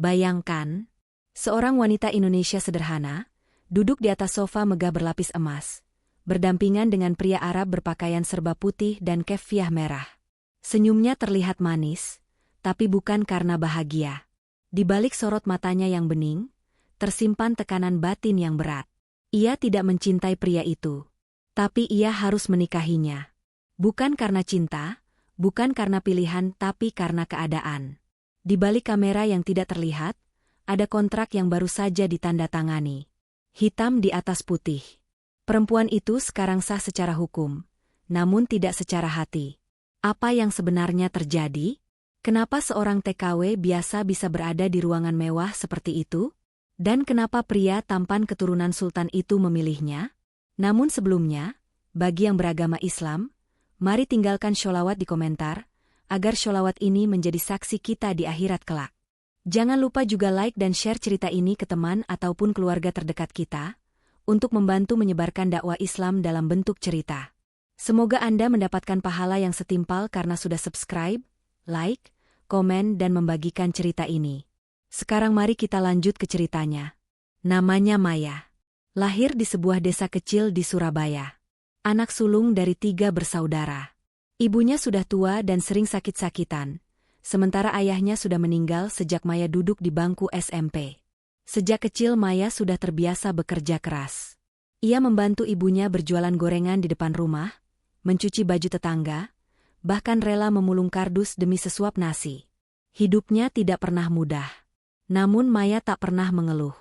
Bayangkan, seorang wanita Indonesia sederhana, duduk di atas sofa megah berlapis emas, berdampingan dengan pria Arab berpakaian serba putih dan keffiyah merah. Senyumnya terlihat manis, tapi bukan karena bahagia. Di balik sorot matanya yang bening, tersimpan tekanan batin yang berat. Ia tidak mencintai pria itu, tapi ia harus menikahinya. Bukan karena cinta, bukan karena pilihan, tapi karena keadaan. Di balik kamera yang tidak terlihat, ada kontrak yang baru saja ditandatangani. Hitam di atas putih. Perempuan itu sekarang sah secara hukum, namun tidak secara hati. Apa yang sebenarnya terjadi? Kenapa seorang TKW biasa bisa berada di ruangan mewah seperti itu? Dan kenapa pria tampan keturunan sultan itu memilihnya? Namun sebelumnya, bagi yang beragama Islam, mari tinggalkan sholawat di komentar, agar sholawat ini menjadi saksi kita di akhirat kelak. Jangan lupa juga like dan share cerita ini ke teman ataupun keluarga terdekat kita, untuk membantu menyebarkan dakwah Islam dalam bentuk cerita. Semoga Anda mendapatkan pahala yang setimpal karena sudah subscribe, like, komen dan membagikan cerita ini. Sekarang mari kita lanjut ke ceritanya. Namanya Maya. Lahir di sebuah desa kecil di Surabaya. Anak sulung dari 3 bersaudara. Ibunya sudah tua dan sering sakit-sakitan, sementara ayahnya sudah meninggal sejak Maya duduk di bangku SMP. Sejak kecil Maya sudah terbiasa bekerja keras. Ia membantu ibunya berjualan gorengan di depan rumah, mencuci baju tetangga, bahkan rela memulung kardus demi sesuap nasi. Hidupnya tidak pernah mudah. Namun Maya tak pernah mengeluh.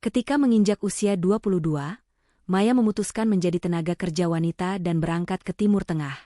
Ketika menginjak usia 22, Maya memutuskan menjadi tenaga kerja wanita dan berangkat ke Timur Tengah.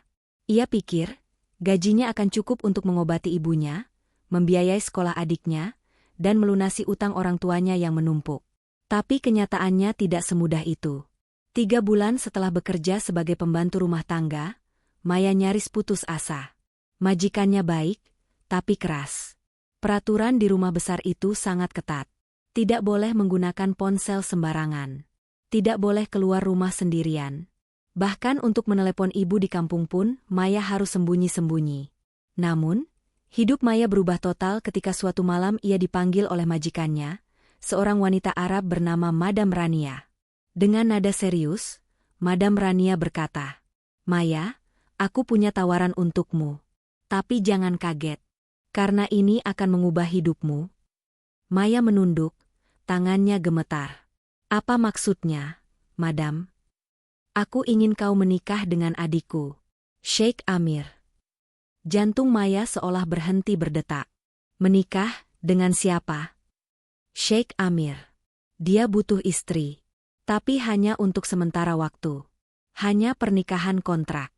Ia pikir, gajinya akan cukup untuk mengobati ibunya, membiayai sekolah adiknya, dan melunasi utang orang tuanya yang menumpuk. Tapi kenyataannya tidak semudah itu. 3 bulan setelah bekerja sebagai pembantu rumah tangga, Maya nyaris putus asa. Majikannya baik, tapi keras. Peraturan di rumah besar itu sangat ketat. Tidak boleh menggunakan ponsel sembarangan. Tidak boleh keluar rumah sendirian. Bahkan untuk menelepon ibu di kampung pun, Maya harus sembunyi-sembunyi. Namun, hidup Maya berubah total ketika suatu malam ia dipanggil oleh majikannya, seorang wanita Arab bernama Madam Rania. Dengan nada serius, Madam Rania berkata, "Maya, aku punya tawaran untukmu. Tapi jangan kaget, karena ini akan mengubah hidupmu." Maya menunduk, tangannya gemetar. "Apa maksudnya, Madam?" "Aku ingin kau menikah dengan adikku, Sheikh Amir." Jantung Maya seolah berhenti berdetak. Menikah dengan siapa? Sheikh Amir. Dia butuh istri. Tapi hanya untuk sementara waktu. Hanya pernikahan kontrak.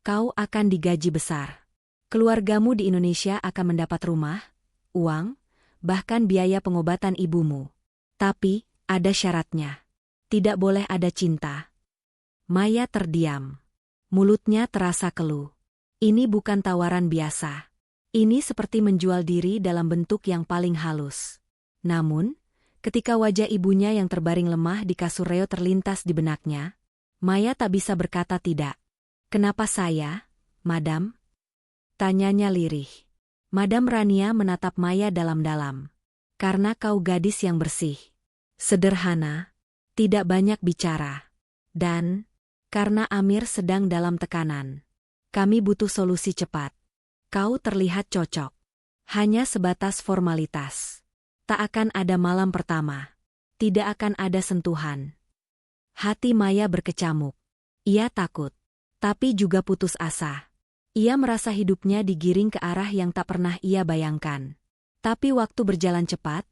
Kau akan digaji besar. Keluargamu di Indonesia akan mendapat rumah, uang, bahkan biaya pengobatan ibumu. Tapi, ada syaratnya. Tidak boleh ada cinta. Maya terdiam. Mulutnya terasa keluh. Ini bukan tawaran biasa. Ini seperti menjual diri dalam bentuk yang paling halus. Namun, ketika wajah ibunya yang terbaring lemah di kasur reo terlintas di benaknya, Maya tak bisa berkata tidak. "Kenapa saya, Madam?" tanyanya lirih. Madam Rania menatap Maya dalam-dalam. "Karena kau gadis yang bersih, sederhana, tidak banyak bicara. Dan karena Amir sedang dalam tekanan. Kami butuh solusi cepat. Kau terlihat cocok. Hanya sebatas formalitas. Tak akan ada malam pertama. Tidak akan ada sentuhan." Hati Maya berkecamuk. Ia takut, tapi juga putus asa. Ia merasa hidupnya digiring ke arah yang tak pernah ia bayangkan. Tapi waktu berjalan cepat,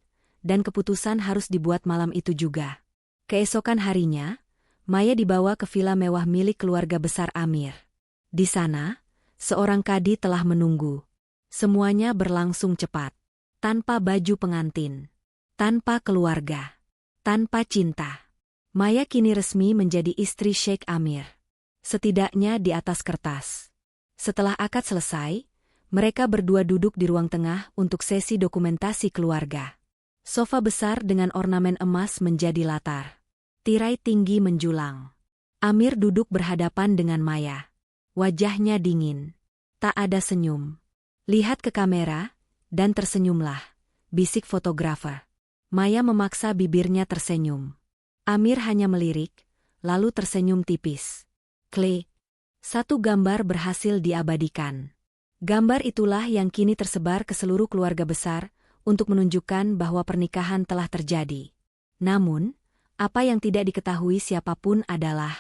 dan keputusan harus dibuat malam itu juga. Keesokan harinya, Maya dibawa ke villa mewah milik keluarga besar Amir. Di sana, seorang kadi telah menunggu. Semuanya berlangsung cepat. Tanpa baju pengantin. Tanpa keluarga. Tanpa cinta. Maya kini resmi menjadi istri Sheikh Amir. Setidaknya di atas kertas. Setelah akad selesai, mereka berdua duduk di ruang tengah untuk sesi dokumentasi keluarga. Sofa besar dengan ornamen emas menjadi latar. Tirai tinggi menjulang. Amir duduk berhadapan dengan Maya. Wajahnya dingin. Tak ada senyum. Lihat ke kamera, dan tersenyumlah. bisik fotografer. Maya memaksa bibirnya tersenyum. Amir hanya melirik, lalu tersenyum tipis. Klik. Satu gambar berhasil diabadikan. Gambar itulah yang kini tersebar ke seluruh keluarga besar untuk menunjukkan bahwa pernikahan telah terjadi. Namun, apa yang tidak diketahui siapapun adalah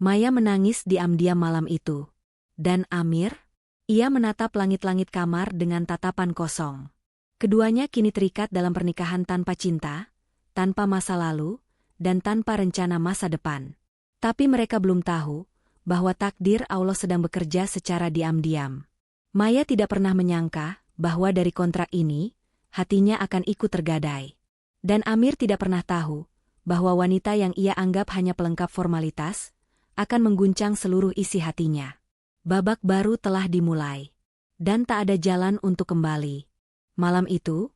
Maya menangis diam-diam malam itu. Dan Amir? Ia menatap langit-langit kamar dengan tatapan kosong. Keduanya kini terikat dalam pernikahan tanpa cinta, tanpa masa lalu, dan tanpa rencana masa depan. Tapi mereka belum tahu bahwa takdir Allah sedang bekerja secara diam-diam. Maya tidak pernah menyangka bahwa dari kontrak ini, hatinya akan ikut tergadai. Dan Amir tidak pernah tahu bahwa wanita yang ia anggap hanya pelengkap formalitas, akan mengguncang seluruh isi hatinya. Babak baru telah dimulai. Dan tak ada jalan untuk kembali. Malam itu,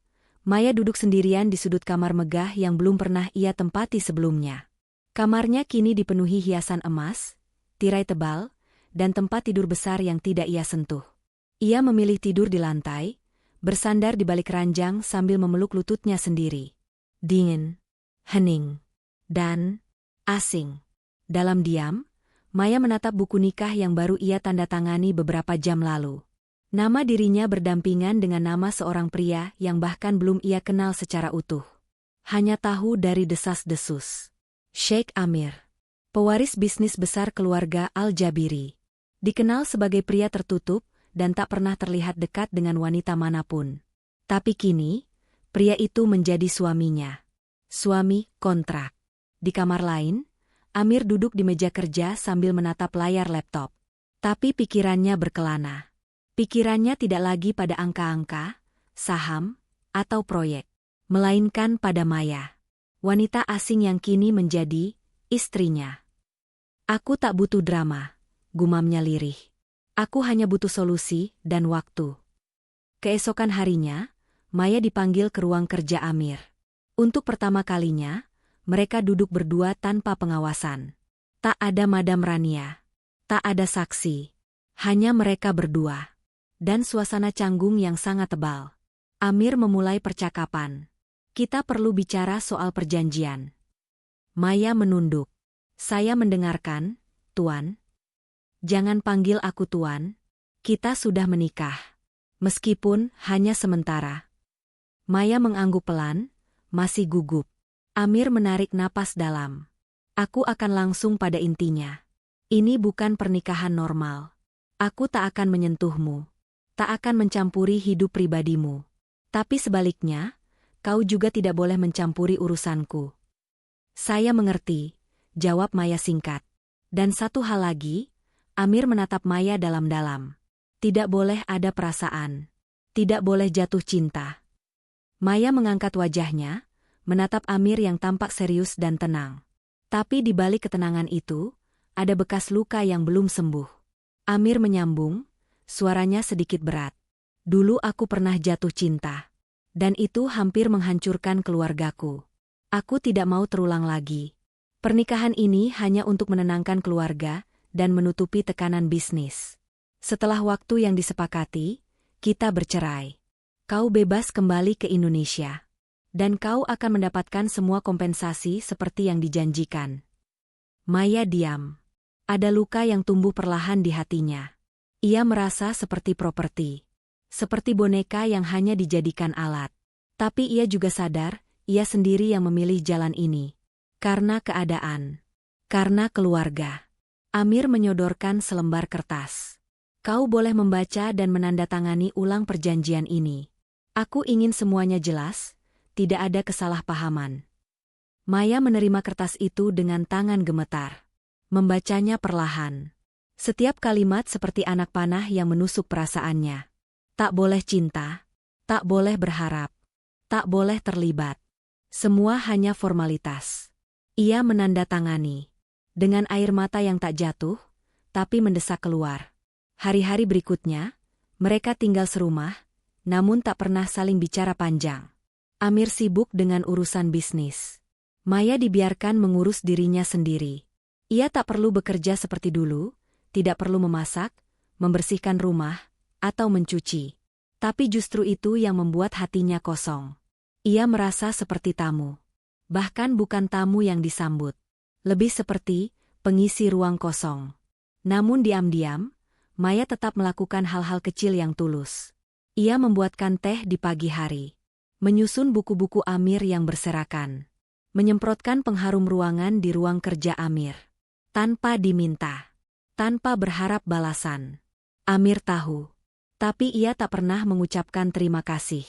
Maya duduk sendirian di sudut kamar megah yang belum pernah ia tempati sebelumnya. Kamarnya kini dipenuhi hiasan emas, tirai tebal, dan tempat tidur besar yang tidak ia sentuh. Ia memilih tidur di lantai, bersandar di balik ranjang sambil memeluk lututnya sendiri. Dingin, hening, dan asing. Dalam diam, Maya menatap buku nikah yang baru ia tanda tangani beberapa jam lalu. Nama dirinya berdampingan dengan nama seorang pria yang bahkan belum ia kenal secara utuh. Hanya tahu dari desas-desus. Sheikh Amir, pewaris bisnis besar keluarga Al-Jabiri. Dikenal sebagai pria tertutup dan tak pernah terlihat dekat dengan wanita manapun. Tapi kini, pria itu menjadi suaminya. Suami kontrak. Di kamar lain, Amir duduk di meja kerja sambil menatap layar laptop. Tapi pikirannya berkelana. Pikirannya tidak lagi pada angka-angka, saham, atau proyek. Melainkan pada Maya. Wanita asing yang kini menjadi istrinya. Aku tak butuh drama, gumamnya lirih. Aku hanya butuh solusi dan waktu. Keesokan harinya, Maya dipanggil ke ruang kerja Amir. Untuk pertama kalinya, mereka duduk berdua tanpa pengawasan. Tak ada Madam Rania. Tak ada saksi. Hanya mereka berdua. Dan suasana canggung yang sangat tebal. Amir memulai percakapan. Kita perlu bicara soal perjanjian. Maya menunduk. Saya mendengarkan, Tuan. Jangan panggil aku Tuan. Kita sudah menikah. Meskipun hanya sementara. Maya mengangguk pelan, masih gugup. Amir menarik napas dalam. Aku akan langsung pada intinya. Ini bukan pernikahan normal. Aku tak akan menyentuhmu. Tak akan mencampuri hidup pribadimu. Tapi sebaliknya, kau juga tidak boleh mencampuri urusanku. Saya mengerti, jawab Maya singkat. Dan satu hal lagi, Amir menatap Maya dalam-dalam. Tidak boleh ada perasaan. Tidak boleh jatuh cinta. Maya mengangkat wajahnya, menatap Amir yang tampak serius dan tenang. Tapi di balik ketenangan itu, ada bekas luka yang belum sembuh. Amir menyambung, suaranya sedikit berat. Dulu aku pernah jatuh cinta. Dan itu hampir menghancurkan keluargaku. Aku tidak mau terulang lagi. Pernikahan ini hanya untuk menenangkan keluarga dan menutupi tekanan bisnis. Setelah waktu yang disepakati, kita bercerai. Kau bebas kembali ke Indonesia. Dan kau akan mendapatkan semua kompensasi seperti yang dijanjikan. Maya diam. Ada luka yang tumbuh perlahan di hatinya. Ia merasa seperti properti. Seperti boneka yang hanya dijadikan alat. Tapi ia juga sadar, ia sendiri yang memilih jalan ini. Karena keadaan. Karena keluarga. Amir menyodorkan selembar kertas. Kau boleh membaca dan menandatangani ulang perjanjian ini. Aku ingin semuanya jelas, tidak ada kesalahpahaman. Maya menerima kertas itu dengan tangan gemetar. Membacanya perlahan. Setiap kalimat seperti anak panah yang menusuk perasaannya. Tak boleh cinta, tak boleh berharap, tak boleh terlibat. Semua hanya formalitas. Ia menandatangani. Dengan air mata yang tak jatuh, tapi mendesak keluar. Hari-hari berikutnya, mereka tinggal serumah, namun tak pernah saling bicara panjang. Amir sibuk dengan urusan bisnis. Maya dibiarkan mengurus dirinya sendiri. Ia tak perlu bekerja seperti dulu, tidak perlu memasak, membersihkan rumah, atau mencuci. Tapi justru itu yang membuat hatinya kosong. Ia merasa seperti tamu. Bahkan bukan tamu yang disambut. Lebih seperti pengisi ruang kosong. Namun diam-diam, Maya tetap melakukan hal-hal kecil yang tulus. Ia membuatkan teh di pagi hari. Menyusun buku-buku Amir yang berserakan. Menyemprotkan pengharum ruangan di ruang kerja Amir. Tanpa diminta. Tanpa berharap balasan. Amir tahu. Tapi ia tak pernah mengucapkan terima kasih.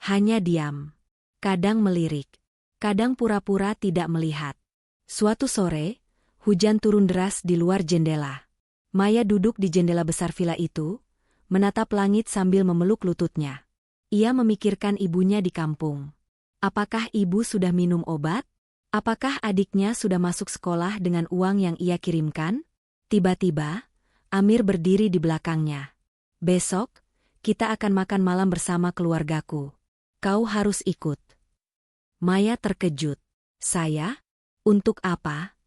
Hanya diam. Kadang melirik. Kadang pura-pura tidak melihat. Suatu sore, hujan turun deras di luar jendela. Maya duduk di jendela besar villa itu, menatap langit sambil memeluk lututnya. Ia memikirkan ibunya di kampung. Apakah ibu sudah minum obat? Apakah adiknya sudah masuk sekolah dengan uang yang ia kirimkan? Tiba-tiba, Amir berdiri di belakangnya. Besok, kita akan makan malam bersama keluargaku. Kau harus ikut. Maya terkejut. Saya? Untuk apa?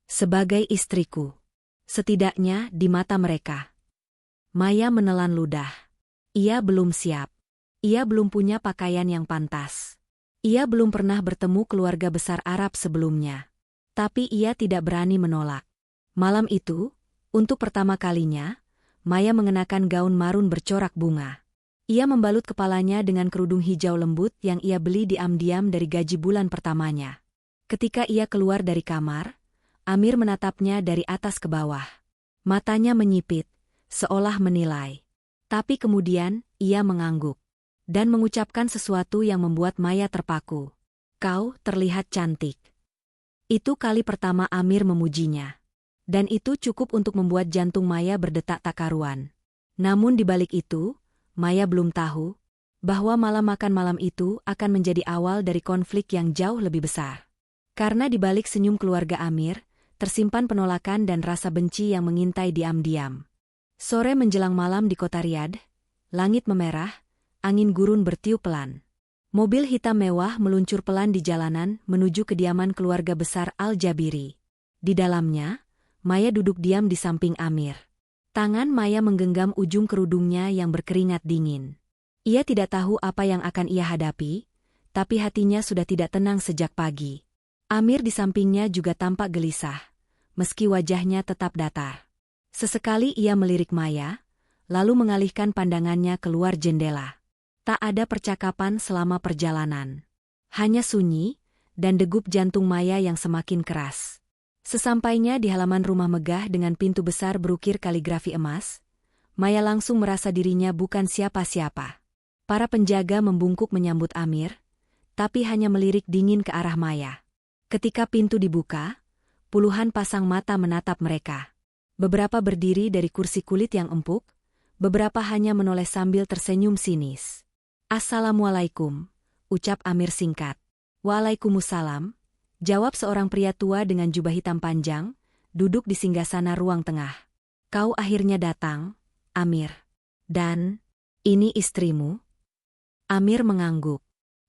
Sebagai istriku. Setidaknya di mata mereka. Maya menelan ludah. Ia belum siap. Ia belum punya pakaian yang pantas. Ia belum pernah bertemu keluarga besar Arab sebelumnya. Tapi ia tidak berani menolak. Malam itu, untuk pertama kalinya, Maya mengenakan gaun marun bercorak bunga. Ia membalut kepalanya dengan kerudung hijau lembut yang ia beli diam-diam dari gaji bulan pertamanya. Ketika ia keluar dari kamar, Amir menatapnya dari atas ke bawah. Matanya menyipit, seolah menilai. Tapi kemudian, ia mengangguk. Dan mengucapkan sesuatu yang membuat Maya terpaku. Kau terlihat cantik. Itu kali pertama Amir memujinya. Dan itu cukup untuk membuat jantung Maya berdetak tak karuan. Namun di balik itu, Maya belum tahu bahwa malam makan malam itu akan menjadi awal dari konflik yang jauh lebih besar. Karena di balik senyum keluarga Amir, tersimpan penolakan dan rasa benci yang mengintai diam-diam. Sore menjelang malam di kota Riyadh, langit memerah, angin gurun bertiup pelan. Mobil hitam mewah meluncur pelan di jalanan menuju kediaman keluarga besar Al-Jabiri. Di dalamnya, Maya duduk diam di samping Amir. Tangan Maya menggenggam ujung kerudungnya yang berkeringat dingin. Ia tidak tahu apa yang akan ia hadapi, tapi hatinya sudah tidak tenang sejak pagi. Amir di sampingnya juga tampak gelisah, meski wajahnya tetap datar. Sesekali ia melirik Maya, lalu mengalihkan pandangannya keluar jendela. Tak ada percakapan selama perjalanan. Hanya sunyi, dan degup jantung Maya yang semakin keras. Sesampainya di halaman rumah megah dengan pintu besar berukir kaligrafi emas, Maya langsung merasa dirinya bukan siapa-siapa. Para penjaga membungkuk menyambut Amir, tapi hanya melirik dingin ke arah Maya. Ketika pintu dibuka, puluhan pasang mata menatap mereka. Beberapa berdiri dari kursi kulit yang empuk, beberapa hanya menoleh sambil tersenyum sinis. Assalamualaikum, ucap Amir singkat. Waalaikumsalam, jawab seorang pria tua dengan jubah hitam panjang, duduk di singgasana ruang tengah. Kau akhirnya datang, Amir. Dan, ini istrimu? Amir mengangguk.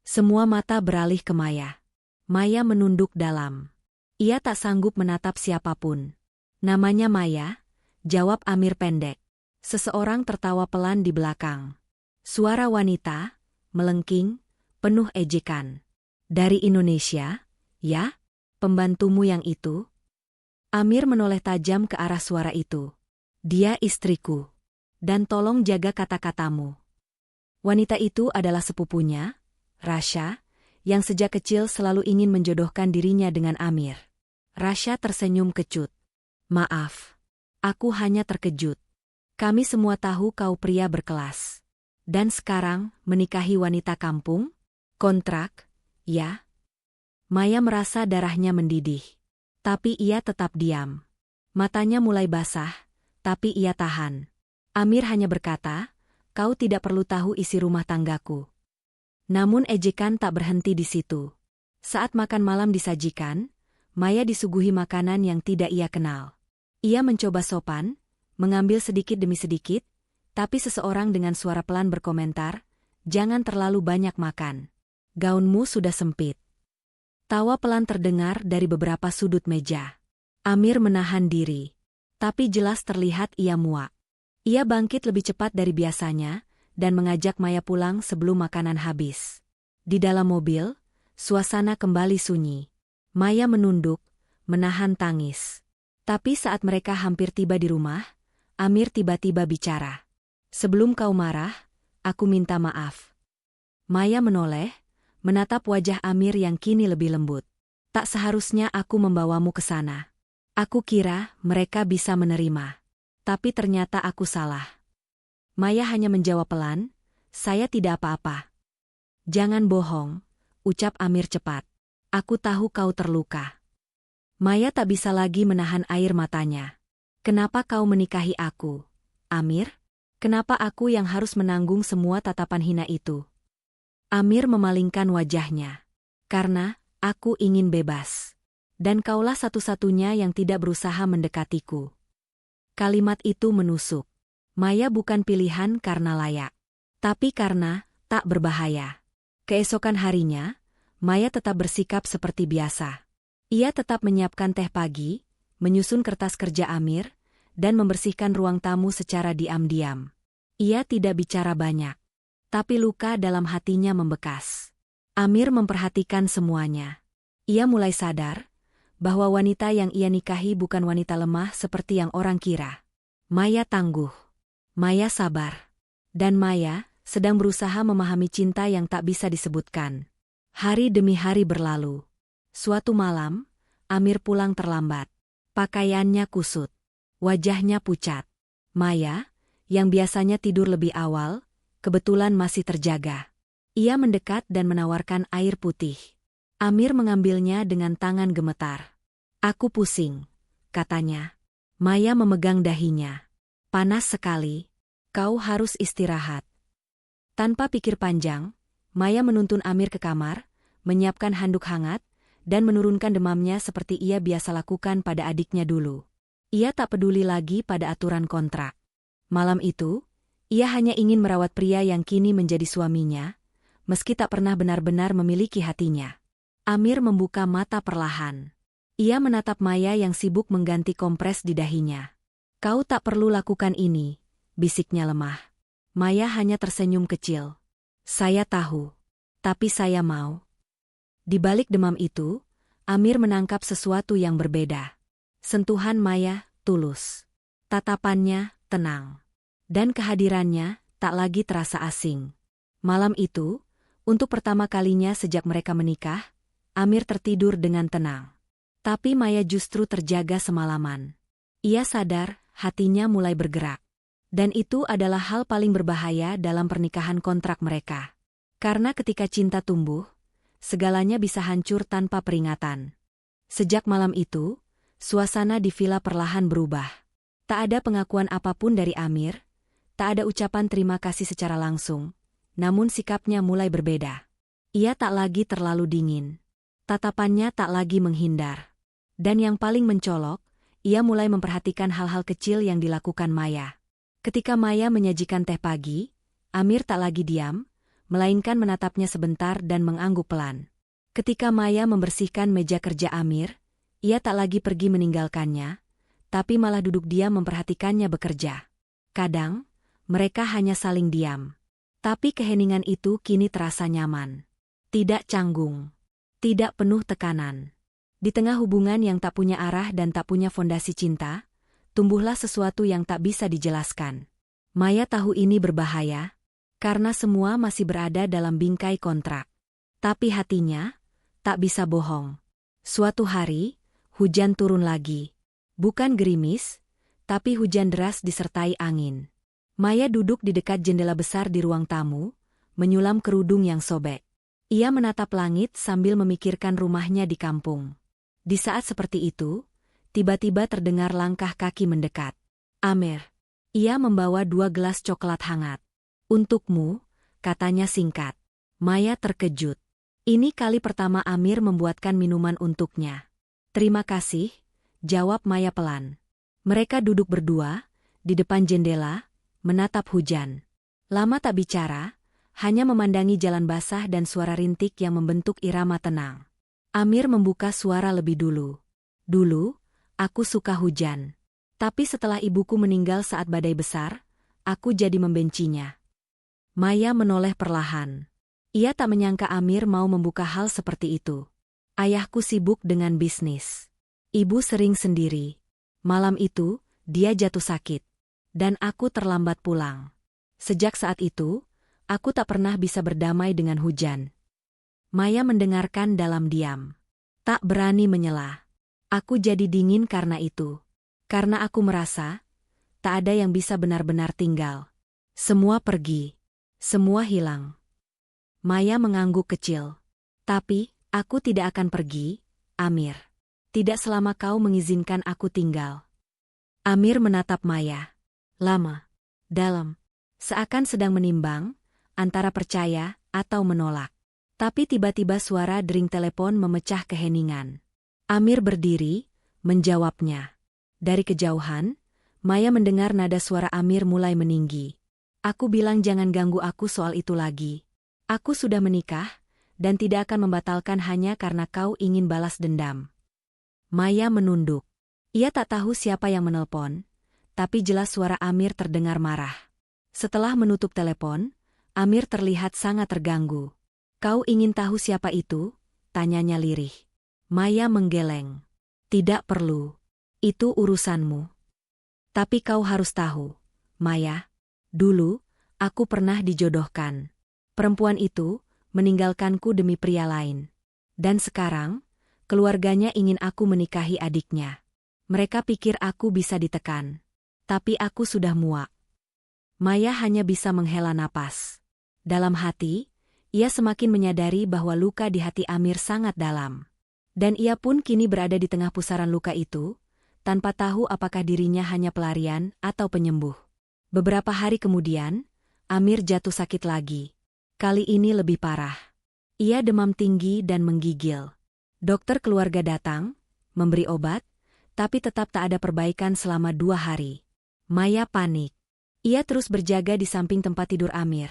Semua mata beralih ke Maya. Maya menunduk dalam. Ia tak sanggup menatap siapapun. Namanya Maya, jawab Amir pendek. Seseorang tertawa pelan di belakang. Suara wanita, melengking, penuh ejekan. Dari Indonesia? Ya, pembantumu yang itu? Amir menoleh tajam ke arah suara itu. Dia istriku. Dan tolong jaga kata-katamu. Wanita itu adalah sepupunya, Rasha, yang sejak kecil selalu ingin menjodohkan dirinya dengan Amir. Rasha tersenyum kecut. Maaf, aku hanya terkejut. Kami semua tahu kau pria berkelas. Dan sekarang menikahi wanita kampung? Kontrak, ya? Maya merasa darahnya mendidih. Tapi ia tetap diam. Matanya mulai basah, tapi ia tahan. Amir hanya berkata, kau tidak perlu tahu isi rumah tanggaku. Namun ejekan tak berhenti di situ. Saat makan malam disajikan, Maya disuguhi makanan yang tidak ia kenal. Ia mencoba sopan, mengambil sedikit demi sedikit, tapi seseorang dengan suara pelan berkomentar, jangan terlalu banyak makan. Gaunmu sudah sempit. Tawa pelan terdengar dari beberapa sudut meja. Amir menahan diri. Tapi jelas terlihat ia muak. Ia bangkit lebih cepat dari biasanya, dan mengajak Maya pulang sebelum makanan habis. Di dalam mobil, suasana kembali sunyi. Maya menunduk, menahan tangis. Tapi saat mereka hampir tiba di rumah, Amir tiba-tiba bicara. "Sebelum kau marah, aku minta maaf." Maya menoleh, menatap wajah Amir yang kini lebih lembut. "Tak seharusnya aku membawamu ke sana. Aku kira mereka bisa menerima. Tapi ternyata aku salah." Maya hanya menjawab pelan, "Saya tidak apa-apa." "Jangan bohong," ucap Amir cepat. "Aku tahu kau terluka." Maya tak bisa lagi menahan air matanya. "Kenapa kau menikahi aku, Amir? Kenapa aku yang harus menanggung semua tatapan hina itu?" Amir memalingkan wajahnya. "Karena aku ingin bebas. Dan kaulah satu-satunya yang tidak berusaha mendekatiku." Kalimat itu menusuk. Maya bukan pilihan karena layak, tapi karena tak berbahaya. Keesokan harinya, Maya tetap bersikap seperti biasa. Ia tetap menyiapkan teh pagi, menyusun kertas kerja Amir, dan membersihkan ruang tamu secara diam-diam. Ia tidak bicara banyak, tapi luka dalam hatinya membekas. Amir memperhatikan semuanya. Ia mulai sadar bahwa wanita yang ia nikahi bukan wanita lemah seperti yang orang kira. Maya tangguh. Maya sabar. Dan Maya sedang berusaha memahami cinta yang tak bisa disebutkan. Hari demi hari berlalu. Suatu malam, Amir pulang terlambat. Pakaiannya kusut. Wajahnya pucat. Maya, yang biasanya tidur lebih awal, kebetulan masih terjaga. Ia mendekat dan menawarkan air putih. Amir mengambilnya dengan tangan gemetar. "Aku pusing," katanya. Maya memegang dahinya. "Panas sekali. Kau harus istirahat." Tanpa pikir panjang, Maya menuntun Amir ke kamar, menyiapkan handuk hangat, dan menurunkan demamnya seperti ia biasa lakukan pada adiknya dulu. Ia tak peduli lagi pada aturan kontrak. Malam itu, ia hanya ingin merawat pria yang kini menjadi suaminya, meski tak pernah benar-benar memiliki hatinya. Amir membuka mata perlahan. Ia menatap Maya yang sibuk mengganti kompres di dahinya. "Kau tak perlu lakukan ini," bisiknya lemah. Maya hanya tersenyum kecil. "Saya tahu. Tapi saya mau." Di balik demam itu, Amir menangkap sesuatu yang berbeda. Sentuhan Maya tulus. Tatapannya tenang. Dan kehadirannya tak lagi terasa asing. Malam itu, untuk pertama kalinya sejak mereka menikah, Amir tertidur dengan tenang. Tapi Maya justru terjaga semalaman. Ia sadar hatinya mulai bergerak. Dan itu adalah hal paling berbahaya dalam pernikahan kontrak mereka. Karena ketika cinta tumbuh, segalanya bisa hancur tanpa peringatan. Sejak malam itu, suasana di villa perlahan berubah. Tak ada pengakuan apapun dari Amir, tak ada ucapan terima kasih secara langsung, namun sikapnya mulai berbeda. Ia tak lagi terlalu dingin. Tatapannya tak lagi menghindar. Dan yang paling mencolok, ia mulai memperhatikan hal-hal kecil yang dilakukan Maya. Ketika Maya menyajikan teh pagi, Amir tak lagi diam, melainkan menatapnya sebentar dan mengangguk pelan. Ketika Maya membersihkan meja kerja Amir, ia tak lagi pergi meninggalkannya, tapi malah duduk diam memperhatikannya bekerja. Kadang, mereka hanya saling diam. Tapi keheningan itu kini terasa nyaman. Tidak canggung. Tidak penuh tekanan. Di tengah hubungan yang tak punya arah dan tak punya fondasi cinta, tumbuhlah sesuatu yang tak bisa dijelaskan. Maya tahu ini berbahaya, karena semua masih berada dalam bingkai kontrak. Tapi hatinya tak bisa bohong. Suatu hari, hujan turun lagi. Bukan gerimis, tapi hujan deras disertai angin. Maya duduk di dekat jendela besar di ruang tamu, menyulam kerudung yang sobek. Ia menatap langit sambil memikirkan rumahnya di kampung. Di saat seperti itu, tiba-tiba terdengar langkah kaki mendekat. "Amir." Ia membawa 2 gelas coklat hangat. "Untukmu," katanya singkat. Maya terkejut. Ini kali pertama Amir membuatkan minuman untuknya. "Terima kasih," jawab Maya pelan. Mereka duduk berdua, di depan jendela, menatap hujan. Lama tak bicara, hanya memandangi jalan basah dan suara rintik yang membentuk irama tenang. Amir membuka suara lebih dulu. "Dulu, aku suka hujan. Tapi setelah ibuku meninggal saat badai besar, aku jadi membencinya." Maya menoleh perlahan. Ia tak menyangka Amir mau membuka hal seperti itu. Ayahku sibuk dengan bisnis. Ibu sering sendiri. Malam itu, dia jatuh sakit. Dan aku terlambat pulang. Sejak saat itu, aku tak pernah bisa berdamai dengan hujan. Maya mendengarkan dalam diam. Tak berani menyela. Aku jadi dingin karena itu. Karena aku merasa, tak ada yang bisa benar-benar tinggal. Semua pergi. Semua hilang. Maya mengangguk kecil. Tapi, aku tidak akan pergi, Amir. Tidak selama kau mengizinkan aku tinggal. Amir menatap Maya. Lama. Dalam. Seakan sedang menimbang, antara percaya atau menolak. Tapi tiba-tiba suara dering telepon memecah keheningan. Amir berdiri, menjawabnya. Dari kejauhan, Maya mendengar nada suara Amir mulai meninggi. Aku bilang jangan ganggu aku soal itu lagi. Aku sudah menikah, dan tidak akan membatalkan hanya karena kau ingin balas dendam. Maya menunduk. Ia tak tahu siapa yang menelpon, tapi jelas suara Amir terdengar marah. Setelah menutup telepon, Amir terlihat sangat terganggu. Kau ingin tahu siapa itu? Tanyanya lirih. Maya menggeleng. Tidak perlu. Itu urusanmu. Tapi kau harus tahu, Maya. Dulu, aku pernah dijodohkan. Perempuan itu meninggalkanku demi pria lain. Dan sekarang, keluarganya ingin aku menikahi adiknya. Mereka pikir aku bisa ditekan. Tapi aku sudah muak. Maya hanya bisa menghela napas. Dalam hati, ia semakin menyadari bahwa luka di hati Amir sangat dalam. Dan ia pun kini berada di tengah pusaran luka itu, tanpa tahu apakah dirinya hanya pelarian atau penyembuh. Beberapa hari kemudian, Amir jatuh sakit lagi. Kali ini lebih parah. Ia demam tinggi dan menggigil. Dokter keluarga datang, memberi obat, tapi tetap tak ada perbaikan selama 2 hari. Maya panik. Ia terus berjaga di samping tempat tidur Amir,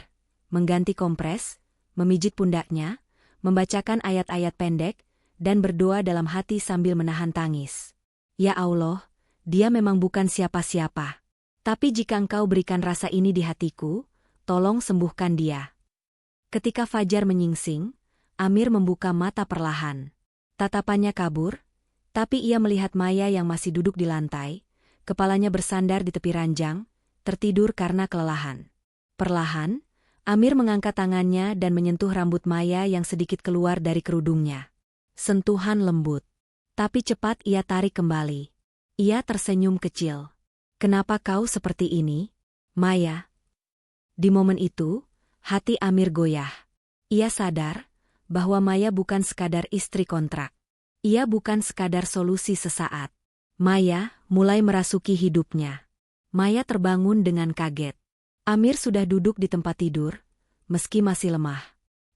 mengganti kompres, memijit pundaknya, membacakan ayat-ayat pendek, dan berdoa dalam hati sambil menahan tangis. Ya Allah, dia memang bukan siapa-siapa. Tapi jika Engkau berikan rasa ini di hatiku, tolong sembuhkan dia. Ketika fajar menyingsing, Amir membuka mata perlahan. Tatapannya kabur, tapi ia melihat Maya yang masih duduk di lantai, kepalanya bersandar di tepi ranjang, tertidur karena kelelahan. Perlahan, Amir mengangkat tangannya dan menyentuh rambut Maya yang sedikit keluar dari kerudungnya. Sentuhan lembut. Tapi cepat ia tarik kembali. Ia tersenyum kecil. Kenapa kau seperti ini, Maya? Di momen itu, hati Amir goyah. Ia sadar bahwa Maya bukan sekadar istri kontrak. Ia bukan sekadar solusi sesaat. Maya mulai merasuki hidupnya. Maya terbangun dengan kaget. Amir sudah duduk di tempat tidur, meski masih lemah.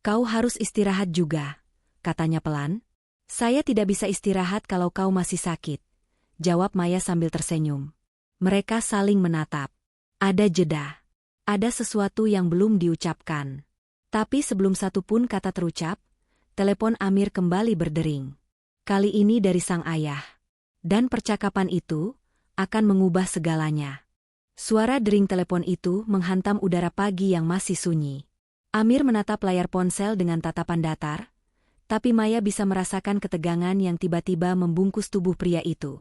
Kau harus istirahat juga, katanya pelan. Saya tidak bisa istirahat kalau kau masih sakit, jawab Maya sambil tersenyum. Mereka saling menatap. Ada jeda. Ada sesuatu yang belum diucapkan. Tapi sebelum satu pun kata terucap, telepon Amir kembali berdering. Kali ini dari sang ayah. Dan percakapan itu akan mengubah segalanya. Suara dering telepon itu menghantam udara pagi yang masih sunyi. Amir menatap layar ponsel dengan tatapan datar, tapi Maya bisa merasakan ketegangan yang tiba-tiba membungkus tubuh pria itu.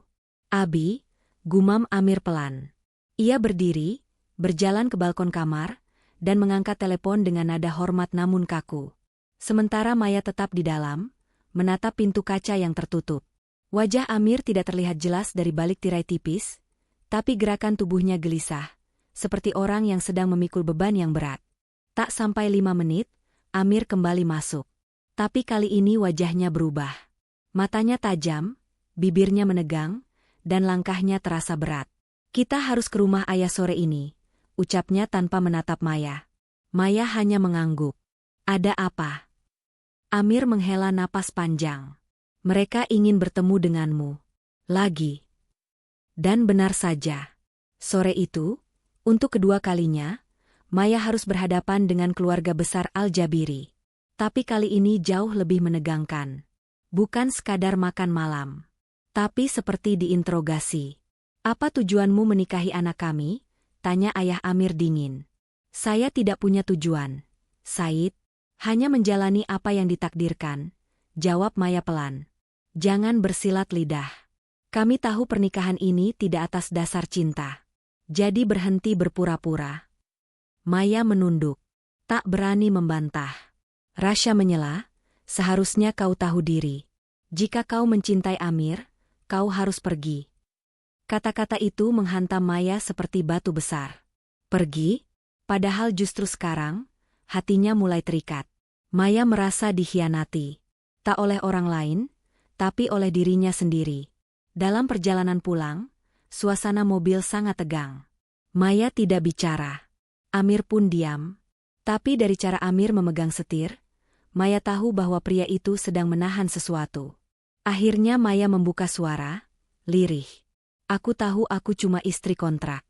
Abi, gumam Amir pelan. Ia berdiri, berjalan ke balkon kamar, dan mengangkat telepon dengan nada hormat namun kaku. Sementara Maya tetap di dalam, menatap pintu kaca yang tertutup. Wajah Amir tidak terlihat jelas dari balik tirai tipis, tapi gerakan tubuhnya gelisah, seperti orang yang sedang memikul beban yang berat. Tak sampai 5 menit, Amir kembali masuk. Tapi kali ini wajahnya berubah. Matanya tajam, bibirnya menegang, dan langkahnya terasa berat. Kita harus ke rumah ayah sore ini, ucapnya tanpa menatap Maya. Maya hanya mengangguk. Ada apa? Amir menghela napas panjang. Mereka ingin bertemu denganmu. Lagi. Dan benar saja. Sore itu, untuk kedua kalinya, Maya harus berhadapan dengan keluarga besar Al-Jabiri. Tapi kali ini jauh lebih menegangkan. Bukan sekadar makan malam. Tapi seperti diinterogasi. Apa tujuanmu menikahi anak kami? Tanya ayah Amir dingin. Saya tidak punya tujuan, Said. Hanya menjalani apa yang ditakdirkan, jawab Maya pelan. Jangan bersilat lidah. Kami tahu pernikahan ini tidak atas dasar cinta. Jadi berhenti berpura-pura. Maya menunduk. Tak berani membantah. Rasya menyela, seharusnya kau tahu diri. Jika kau mencintai Amir, kau harus pergi. Kata-kata itu menghantam Maya seperti batu besar. Pergi? Padahal justru sekarang, hatinya mulai terikat. Maya merasa dikhianati. Tak oleh orang lain, tapi oleh dirinya sendiri. Dalam perjalanan pulang, suasana mobil sangat tegang. Maya tidak bicara. Amir pun diam. Tapi dari cara Amir memegang setir, Maya tahu bahwa pria itu sedang menahan sesuatu. Akhirnya Maya membuka suara, lirih. Aku tahu aku cuma istri kontrak.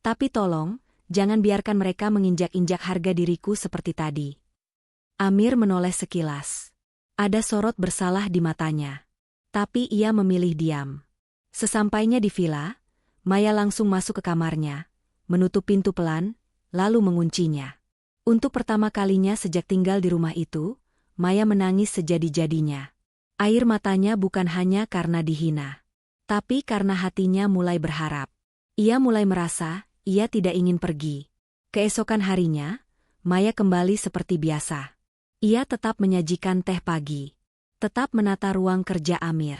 Tapi tolong, jangan biarkan mereka menginjak-injak harga diriku seperti tadi. Amir menoleh sekilas. Ada sorot bersalah di matanya. Tapi ia memilih diam. Sesampainya di villa, Maya langsung masuk ke kamarnya, menutup pintu pelan, lalu menguncinya. Untuk pertama kalinya sejak tinggal di rumah itu, Maya menangis sejadi-jadinya. Air matanya bukan hanya karena dihina, tapi karena hatinya mulai berharap. Ia mulai merasa, ia tidak ingin pergi. Keesokan harinya, Maya kembali seperti biasa. Ia tetap menyajikan teh pagi. Tetap menata ruang kerja Amir.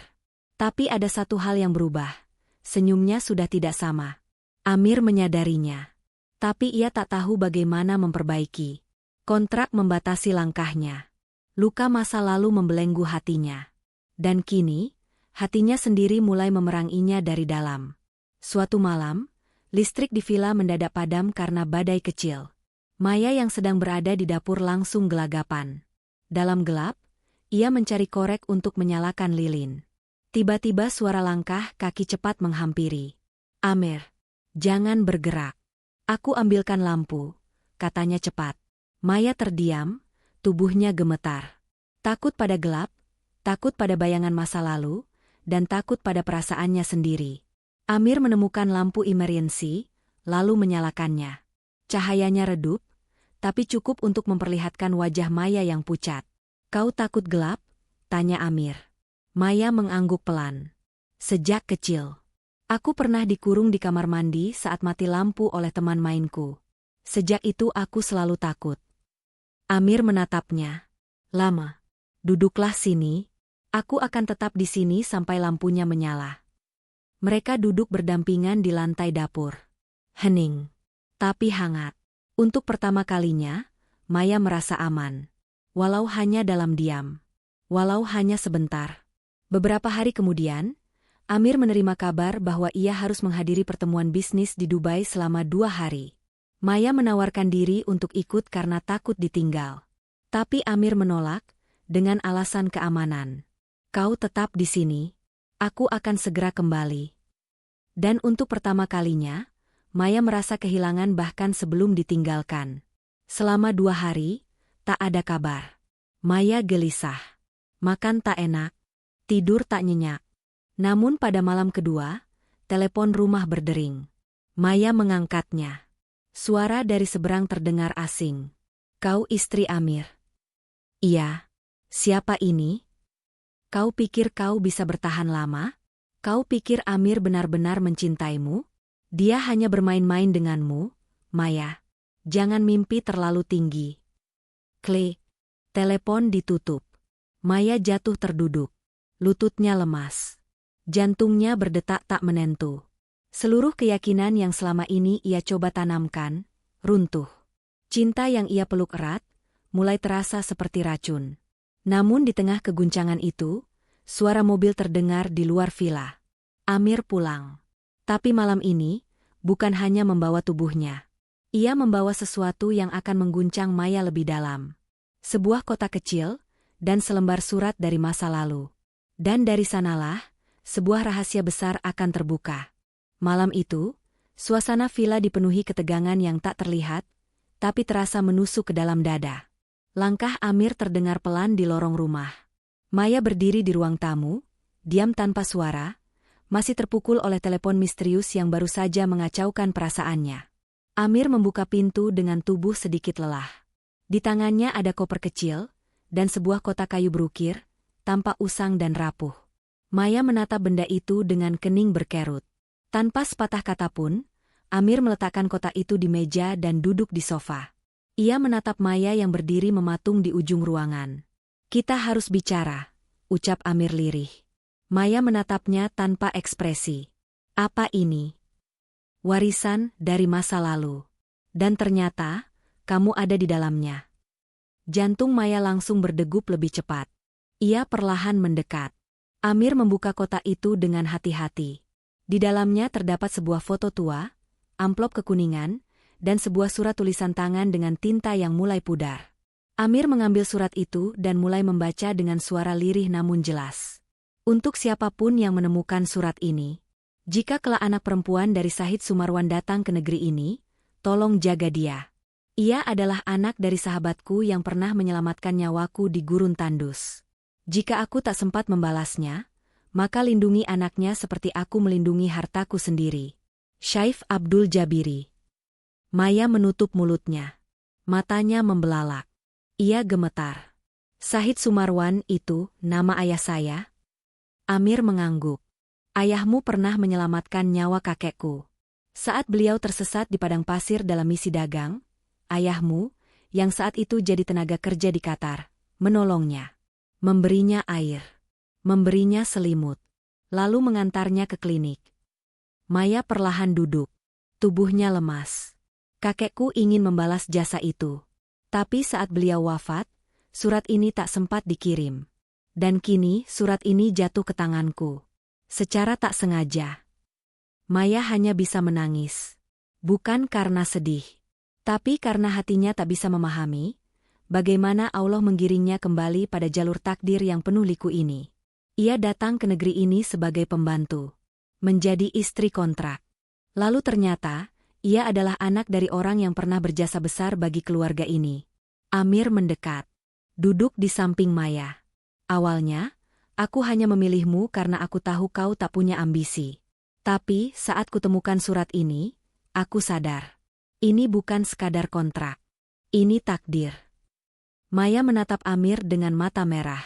Tapi ada satu hal yang berubah. Senyumnya sudah tidak sama. Amir menyadarinya. Tapi ia tak tahu bagaimana memperbaiki. Kontrak membatasi langkahnya. Luka masa lalu membelenggu hatinya. Dan kini, hatinya sendiri mulai memeranginya dari dalam. Suatu malam, listrik di villa mendadak padam karena badai kecil. Maya yang sedang berada di dapur langsung gelagapan. Dalam gelap, ia mencari korek untuk menyalakan lilin. Tiba-tiba suara langkah kaki cepat menghampiri. Amir, jangan bergerak. Aku ambilkan lampu, katanya cepat. Maya terdiam, tubuhnya gemetar. Takut pada gelap, takut pada bayangan masa lalu, dan takut pada perasaannya sendiri. Amir menemukan lampu emergency, lalu menyalakannya. Cahayanya redup, tapi cukup untuk memperlihatkan wajah Maya yang pucat. Kau takut gelap? Tanya Amir. Maya mengangguk pelan. Sejak kecil. Aku pernah dikurung di kamar mandi saat mati lampu oleh teman mainku. Sejak itu aku selalu takut. Amir menatapnya. Lama. Duduklah sini. Aku akan tetap di sini sampai lampunya menyala. Mereka duduk berdampingan di lantai dapur. Hening. Tapi hangat. Untuk pertama kalinya, Maya merasa aman. Walau hanya dalam diam. Walau hanya sebentar. Beberapa hari kemudian, Amir menerima kabar bahwa ia harus menghadiri pertemuan bisnis di Dubai selama 2 hari. Maya menawarkan diri untuk ikut karena takut ditinggal. Tapi Amir menolak, dengan alasan keamanan. Kau tetap di sini, aku akan segera kembali. Dan untuk pertama kalinya, Maya merasa kehilangan bahkan sebelum ditinggalkan. Selama 2 hari, tak ada kabar. Maya gelisah. Makan tak enak, tidur tak nyenyak. Namun pada malam kedua, telepon rumah berdering. Maya mengangkatnya. Suara dari seberang terdengar asing. Kau istri Amir? Iya. Siapa ini? Kau pikir kau bisa bertahan lama? Kau pikir Amir benar-benar mencintaimu? Dia hanya bermain-main denganmu, Maya. Jangan mimpi terlalu tinggi. Klik. Telepon ditutup. Maya jatuh terduduk. Lututnya lemas. Jantungnya berdetak tak menentu. Seluruh keyakinan yang selama ini ia coba tanamkan, runtuh. Cinta yang ia peluk erat, mulai terasa seperti racun. Namun di tengah keguncangan itu, suara mobil terdengar di luar villa. Amir pulang. Tapi malam ini, bukan hanya membawa tubuhnya. Ia membawa sesuatu yang akan mengguncang Maya lebih dalam. Sebuah kota kecil, dan selembar surat dari masa lalu. Dan dari sanalah, sebuah rahasia besar akan terbuka. Malam itu, suasana villa dipenuhi ketegangan yang tak terlihat, tapi terasa menusuk ke dalam dada. Langkah Amir terdengar pelan di lorong rumah. Maya berdiri di ruang tamu, diam tanpa suara, masih terpukul oleh telepon misterius yang baru saja mengacaukan perasaannya. Amir membuka pintu dengan tubuh sedikit lelah. Di tangannya ada koper kecil, dan sebuah kotak kayu berukir, tampak usang dan rapuh. Maya menatap benda itu dengan kening berkerut. Tanpa sepatah kata pun, Amir meletakkan kotak itu di meja dan duduk di sofa. Ia menatap Maya yang berdiri mematung di ujung ruangan. "Kita harus bicara," ucap Amir lirih. Maya menatapnya tanpa ekspresi. "Apa ini?" "Warisan dari masa lalu. Dan ternyata, kamu ada di dalamnya." Jantung Maya langsung berdegup lebih cepat. Ia perlahan mendekat. Amir membuka kotak itu dengan hati-hati. Di dalamnya terdapat sebuah foto tua, amplop kekuningan, dan sebuah surat tulisan tangan dengan tinta yang mulai pudar. Amir mengambil surat itu dan mulai membaca dengan suara lirih namun jelas. "Untuk siapapun yang menemukan surat ini, jika kelak anak perempuan dari Sahid Sumarwan datang ke negeri ini, tolong jaga dia. Ia adalah anak dari sahabatku yang pernah menyelamatkan nyawaku di gurun tandus. Jika aku tak sempat membalasnya, maka lindungi anaknya seperti aku melindungi hartaku sendiri. Syaif Abdul Jabiri." Maya menutup mulutnya. Matanya membelalak. Ia gemetar. "Sahid Sumarwan itu nama ayah saya?" Amir mengangguk. "Ayahmu pernah menyelamatkan nyawa kakekku. Saat beliau tersesat di padang pasir dalam misi dagang, ayahmu, yang saat itu jadi tenaga kerja di Qatar, menolongnya. Memberinya air. Memberinya selimut. Lalu mengantarnya ke klinik." Maya perlahan duduk. Tubuhnya lemas. "Kakekku ingin membalas jasa itu. Tapi saat beliau wafat, surat ini tak sempat dikirim. Dan kini surat ini jatuh ke tanganku. Secara tak sengaja." Maya hanya bisa menangis. Bukan karena sedih, tapi karena hatinya tak bisa memahami bagaimana Allah menggiringnya kembali pada jalur takdir yang penuh liku ini. Ia datang ke negeri ini sebagai pembantu, menjadi istri kontrak. Lalu ternyata, ia adalah anak dari orang yang pernah berjasa besar bagi keluarga ini. Amir mendekat, duduk di samping Maya. "Awalnya, aku hanya memilihmu karena aku tahu kau tak punya ambisi. Tapi saat kutemukan surat ini, aku sadar. Ini bukan sekadar kontrak. Ini takdir." Maya menatap Amir dengan mata merah.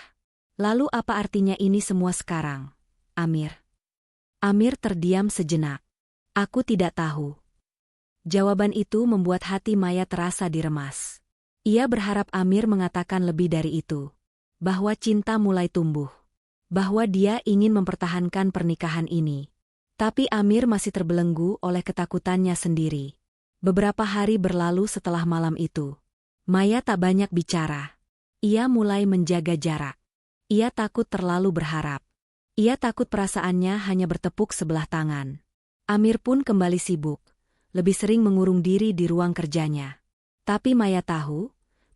"Lalu apa artinya ini semua sekarang, Amir?" Amir terdiam sejenak. "Aku tidak tahu." Jawaban itu membuat hati Maya terasa diremas. Ia berharap Amir mengatakan lebih dari itu. Bahwa cinta mulai tumbuh. Bahwa dia ingin mempertahankan pernikahan ini. Tapi Amir masih terbelenggu oleh ketakutannya sendiri. Beberapa hari berlalu setelah malam itu. Maya tak banyak bicara. Ia mulai menjaga jarak. Ia takut terlalu berharap. Ia takut perasaannya hanya bertepuk sebelah tangan. Amir pun kembali sibuk. Lebih sering mengurung diri di ruang kerjanya. Tapi Maya tahu,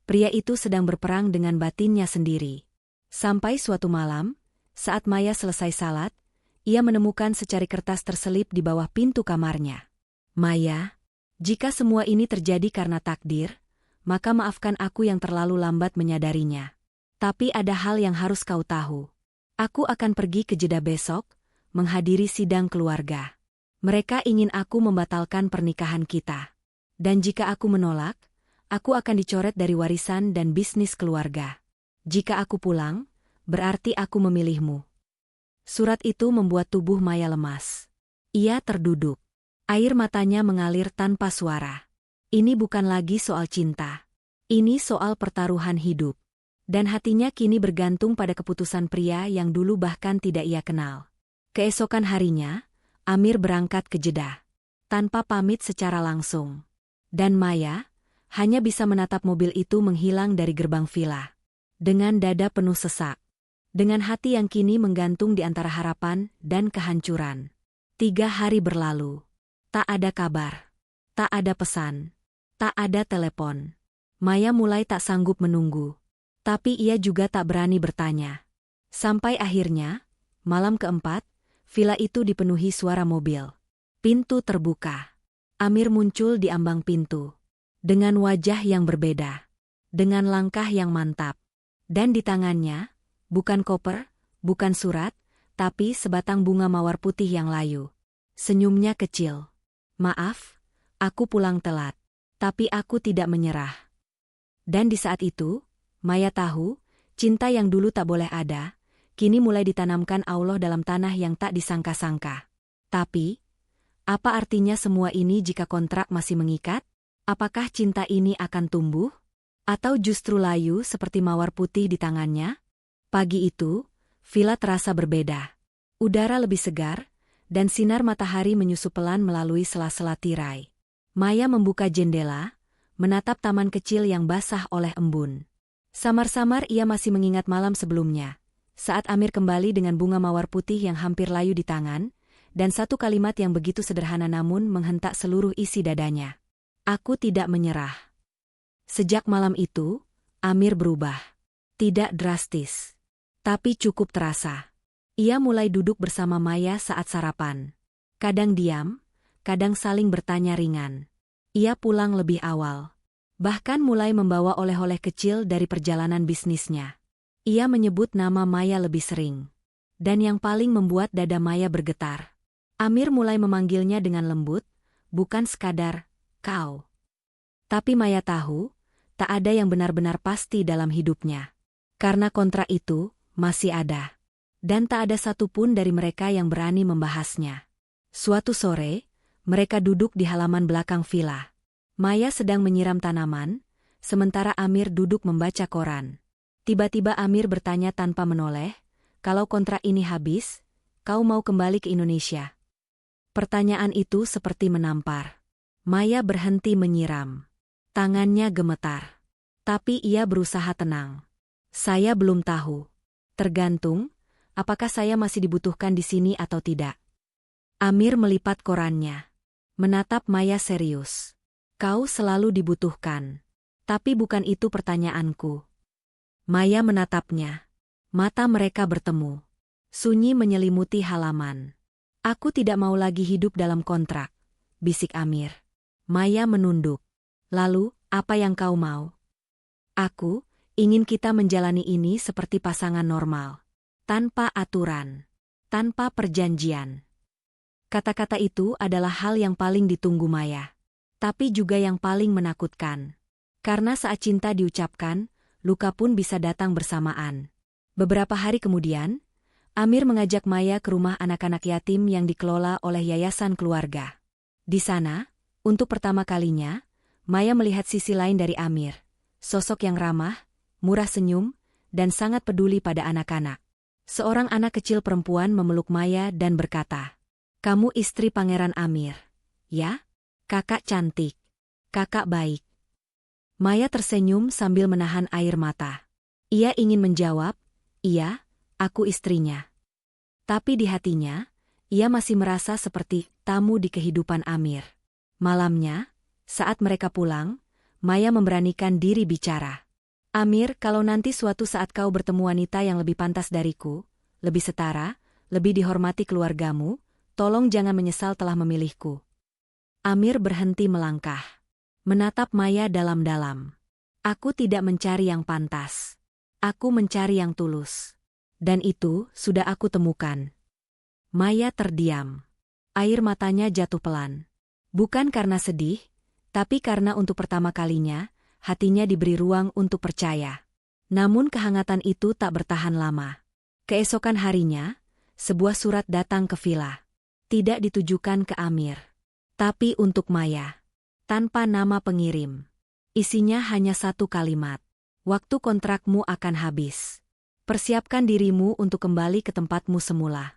pria itu sedang berperang dengan batinnya sendiri. Sampai suatu malam, saat Maya selesai salat, ia menemukan secari kertas terselip di bawah pintu kamarnya. "Maya, jika semua ini terjadi karena takdir, maka maafkan aku yang terlalu lambat menyadarinya. Tapi ada hal yang harus kau tahu. Aku akan pergi ke Jeddah besok, menghadiri sidang keluarga. Mereka ingin aku membatalkan pernikahan kita. Dan jika aku menolak, aku akan dicoret dari warisan dan bisnis keluarga. Jika aku pulang, berarti aku memilihmu." Surat itu membuat tubuh Maya lemas. Ia terduduk. Air matanya mengalir tanpa suara. Ini bukan lagi soal cinta. Ini soal pertaruhan hidup. Dan hatinya kini bergantung pada keputusan pria yang dulu bahkan tidak ia kenal. Keesokan harinya, Amir berangkat ke Jeddah. Tanpa pamit secara langsung. Dan Maya hanya bisa menatap mobil itu menghilang dari gerbang villa. Dengan dada penuh sesak. Dengan hati yang kini menggantung di antara harapan dan kehancuran. 3 hari berlalu. Tak ada kabar. Tak ada pesan. Tak ada telepon. Maya mulai tak sanggup menunggu. Tapi ia juga tak berani bertanya. Sampai akhirnya, malam keempat, villa itu dipenuhi suara mobil. Pintu terbuka. Amir muncul di ambang pintu. Dengan wajah yang berbeda. Dengan langkah yang mantap. Dan di tangannya, bukan koper, bukan surat, tapi sebatang bunga mawar putih yang layu. Senyumnya kecil. "Maaf, aku pulang telat. Tapi aku tidak menyerah." Dan di saat itu, Maya tahu, cinta yang dulu tak boleh ada, kini mulai ditanamkan Allah dalam tanah yang tak disangka-sangka. Tapi, apa artinya semua ini jika kontrak masih mengikat? Apakah cinta ini akan tumbuh? Atau justru layu seperti mawar putih di tangannya? Pagi itu, villa terasa berbeda. Udara lebih segar, dan sinar matahari menyusup pelan melalui sela-sela tirai. Maya membuka jendela, menatap taman kecil yang basah oleh embun. Samar-samar ia masih mengingat malam sebelumnya, saat Amir kembali dengan bunga mawar putih yang hampir layu di tangan, dan satu kalimat yang begitu sederhana namun menghentak seluruh isi dadanya. Aku tidak menyerah. Sejak malam itu, Amir berubah. Tidak drastis, tapi cukup terasa. Ia mulai duduk bersama Maya saat sarapan. Kadang diam, kadang saling bertanya ringan. Ia pulang lebih awal. Bahkan mulai membawa oleh-oleh kecil dari perjalanan bisnisnya. Ia menyebut nama Maya lebih sering. Dan yang paling membuat dada Maya bergetar. Amir mulai memanggilnya dengan lembut, bukan sekadar, kau. Tapi Maya tahu, tak ada yang benar-benar pasti dalam hidupnya. Karena kontrak itu, masih ada. Dan tak ada satupun dari mereka yang berani membahasnya. Suatu sore, mereka duduk di halaman belakang villa. Maya sedang menyiram tanaman, sementara Amir duduk membaca koran. Tiba-tiba Amir bertanya tanpa menoleh, kalau kontrak ini habis, kau mau kembali ke Indonesia? Pertanyaan itu seperti menampar. Maya berhenti menyiram. Tangannya gemetar. Tapi ia berusaha tenang. Saya belum tahu. Tergantung, apakah saya masih dibutuhkan di sini atau tidak. Amir melipat korannya. Menatap Maya serius. Kau selalu dibutuhkan. Tapi bukan itu pertanyaanku. Maya menatapnya. Mata mereka bertemu. Sunyi menyelimuti halaman. Aku tidak mau lagi hidup dalam kontrak, bisik Amir. Maya menunduk. Lalu, apa yang kau mau? Aku ingin kita menjalani ini seperti pasangan normal. Tanpa aturan. Tanpa perjanjian. Kata-kata itu adalah hal yang paling ditunggu Maya. Tapi juga yang paling menakutkan. Karena saat cinta diucapkan, luka pun bisa datang bersamaan. Beberapa hari kemudian, Amir mengajak Maya ke rumah anak-anak yatim yang dikelola oleh Yayasan Keluarga. Di sana, untuk pertama kalinya, Maya melihat sisi lain dari Amir. Sosok yang ramah, murah senyum, dan sangat peduli pada anak-anak. Seorang anak kecil perempuan memeluk Maya dan berkata, "Kamu istri Pangeran Amir, ya? Kakak cantik. Kakak baik." Maya tersenyum sambil menahan air mata. Ia ingin menjawab, "Iya, aku istrinya." Tapi di hatinya, ia masih merasa seperti tamu di kehidupan Amir. Malamnya, saat mereka pulang, Maya memberanikan diri bicara. "Amir, kalau nanti suatu saat kau bertemu wanita yang lebih pantas dariku, lebih setara, lebih dihormati keluargamu, tolong jangan menyesal telah memilihku." Amir berhenti melangkah. Menatap Maya dalam-dalam. "Aku tidak mencari yang pantas. Aku mencari yang tulus. Dan itu sudah aku temukan." Maya terdiam. Air matanya jatuh pelan. Bukan karena sedih, tapi karena untuk pertama kalinya, hatinya diberi ruang untuk percaya. Namun kehangatan itu tak bertahan lama. Keesokan harinya, sebuah surat datang ke villa. Tidak ditujukan ke Amir, tapi untuk Maya. Tanpa nama pengirim. Isinya hanya satu kalimat. "Waktu kontrakmu akan habis. Persiapkan dirimu untuk kembali ke tempatmu semula."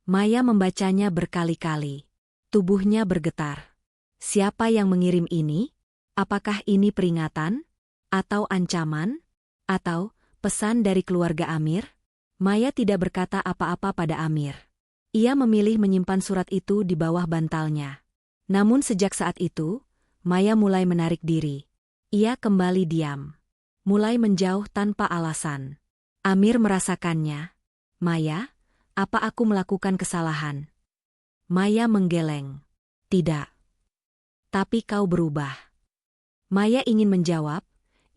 Maya membacanya berkali-kali. Tubuhnya bergetar. Siapa yang mengirim ini? Apakah ini peringatan? Atau ancaman? Atau pesan dari keluarga Amir? Maya tidak berkata apa-apa pada Amir. Ia memilih menyimpan surat itu di bawah bantalnya. Namun sejak saat itu, Maya mulai menarik diri. Ia kembali diam. Mulai menjauh tanpa alasan. Amir merasakannya. "Maya, apa aku melakukan kesalahan?" Maya menggeleng. "Tidak. Tapi kau berubah." Maya ingin menjawab,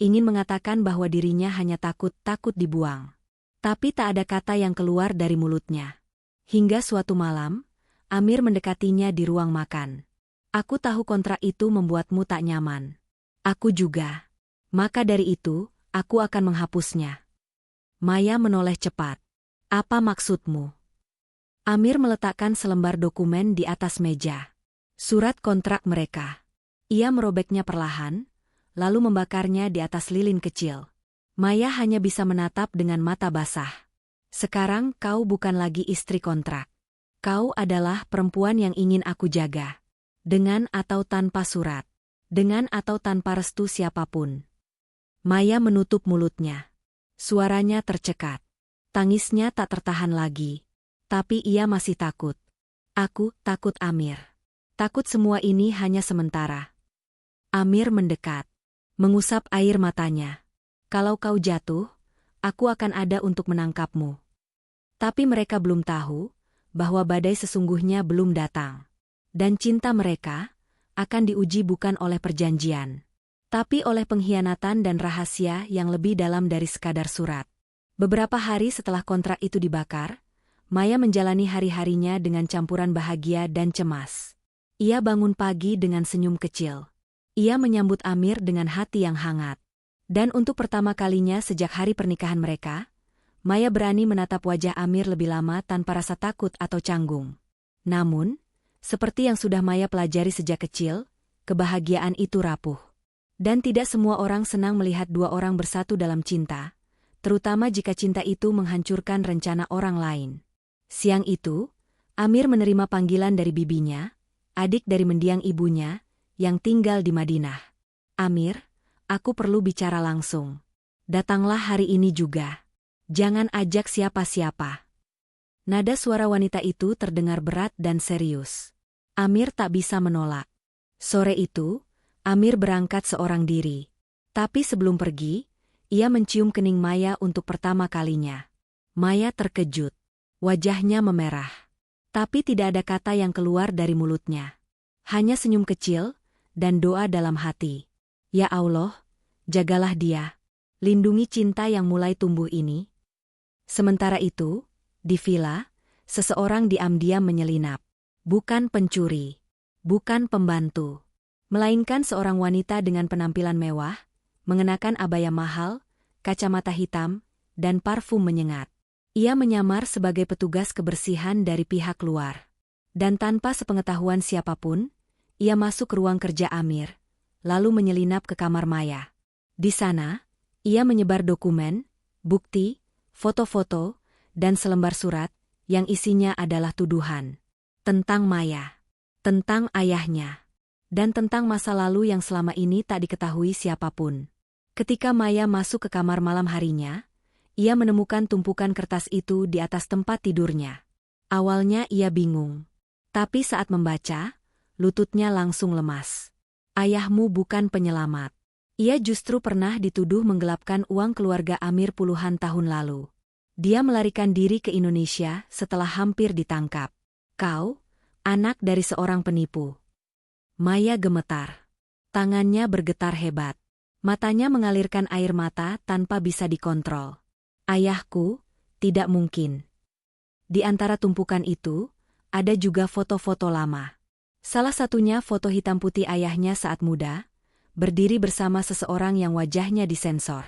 ingin mengatakan bahwa dirinya hanya takut dibuang. Tapi tak ada kata yang keluar dari mulutnya. Hingga suatu malam, Amir mendekatinya di ruang makan. "Aku tahu kontrak itu membuatmu tak nyaman. Aku juga." Maka dari itu, aku akan menghapusnya. Maya menoleh cepat. Apa maksudmu? Amir meletakkan selembar dokumen di atas meja. Surat kontrak mereka. Ia merobeknya perlahan, lalu membakarnya di atas lilin kecil. Maya hanya bisa menatap dengan mata basah. Sekarang kau bukan lagi istri kontrak. Kau adalah perempuan yang ingin aku jaga. Dengan atau tanpa surat. Dengan atau tanpa restu siapapun. Maya menutup mulutnya. Suaranya tercekat. Tangisnya tak tertahan lagi. Tapi ia masih takut. Aku takut Amir. Takut semua ini hanya sementara. Amir mendekat. Mengusap air matanya. Kalau kau jatuh, aku akan ada untuk menangkapmu. Tapi mereka belum tahu bahwa badai sesungguhnya belum datang. Dan cinta mereka akan diuji bukan oleh perjanjian, tapi oleh pengkhianatan dan rahasia yang lebih dalam dari sekadar surat. Beberapa hari setelah kontrak itu dibakar, Maya menjalani hari-harinya dengan campuran bahagia dan cemas. Ia bangun pagi dengan senyum kecil. Ia menyambut Amir dengan hati yang hangat. Dan untuk pertama kalinya sejak hari pernikahan mereka, Maya berani menatap wajah Amir lebih lama tanpa rasa takut atau canggung. Namun, seperti yang sudah Maya pelajari sejak kecil, kebahagiaan itu rapuh. Dan tidak semua orang senang melihat dua orang bersatu dalam cinta, terutama jika cinta itu menghancurkan rencana orang lain. Siang itu, Amir menerima panggilan dari bibinya, adik dari mendiang ibunya, yang tinggal di Madinah. Amir, aku perlu bicara langsung. Datanglah hari ini juga. Jangan ajak siapa-siapa. Nada suara wanita itu terdengar berat dan serius. Amir tak bisa menolak. Sore itu, Amir berangkat seorang diri. Tapi sebelum pergi, ia mencium kening Maya untuk pertama kalinya. Maya terkejut. Wajahnya memerah. Tapi tidak ada kata yang keluar dari mulutnya. Hanya senyum kecil dan doa dalam hati. Ya Allah, jagalah dia. Lindungi cinta yang mulai tumbuh ini. Sementara itu, di villa, seseorang diam-diam menyelinap. Bukan pencuri. Bukan pembantu. Melainkan seorang wanita dengan penampilan mewah, mengenakan abaya mahal, kacamata hitam, dan parfum menyengat. Ia menyamar sebagai petugas kebersihan dari pihak luar. Dan tanpa sepengetahuan siapapun, ia masuk ke ruang kerja Amir, lalu menyelinap ke kamar Maya. Di sana, ia menyebar dokumen, bukti, foto-foto, dan selembar surat, yang isinya adalah tuduhan. Tentang Maya. Tentang ayahnya. Dan tentang masa lalu yang selama ini tak diketahui siapapun. Ketika Maya masuk ke kamar malam harinya, ia menemukan tumpukan kertas itu di atas tempat tidurnya. Awalnya ia bingung. Tapi saat membaca, lututnya langsung lemas. Ayahmu bukan penyelamat. Ia justru pernah dituduh menggelapkan uang keluarga Amir puluhan tahun lalu. Dia melarikan diri ke Indonesia setelah hampir ditangkap. Kau, anak dari seorang penipu. Maya gemetar. Tangannya bergetar hebat. Matanya mengalirkan air mata tanpa bisa dikontrol. Ayahku, tidak mungkin. Di antara tumpukan itu, ada juga foto-foto lama. Salah satunya foto hitam putih ayahnya saat muda, berdiri bersama seseorang yang wajahnya disensor.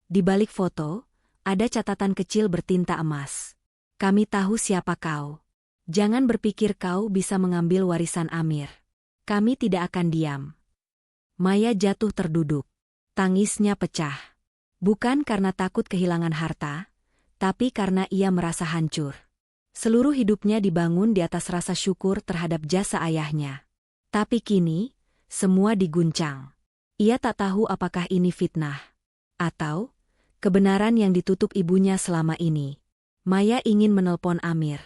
Di balik foto, ada catatan kecil bertinta emas. Kami tahu siapa kau. Jangan berpikir kau bisa mengambil warisan Amir. Kami tidak akan diam. Maya jatuh terduduk. Tangisnya pecah. Bukan karena takut kehilangan harta, tapi karena ia merasa hancur. Seluruh hidupnya dibangun di atas rasa syukur terhadap jasa ayahnya. Tapi kini, semua diguncang. Ia tak tahu apakah ini fitnah, atau kebenaran yang ditutup ibunya selama ini. Maya ingin menelpon Amir.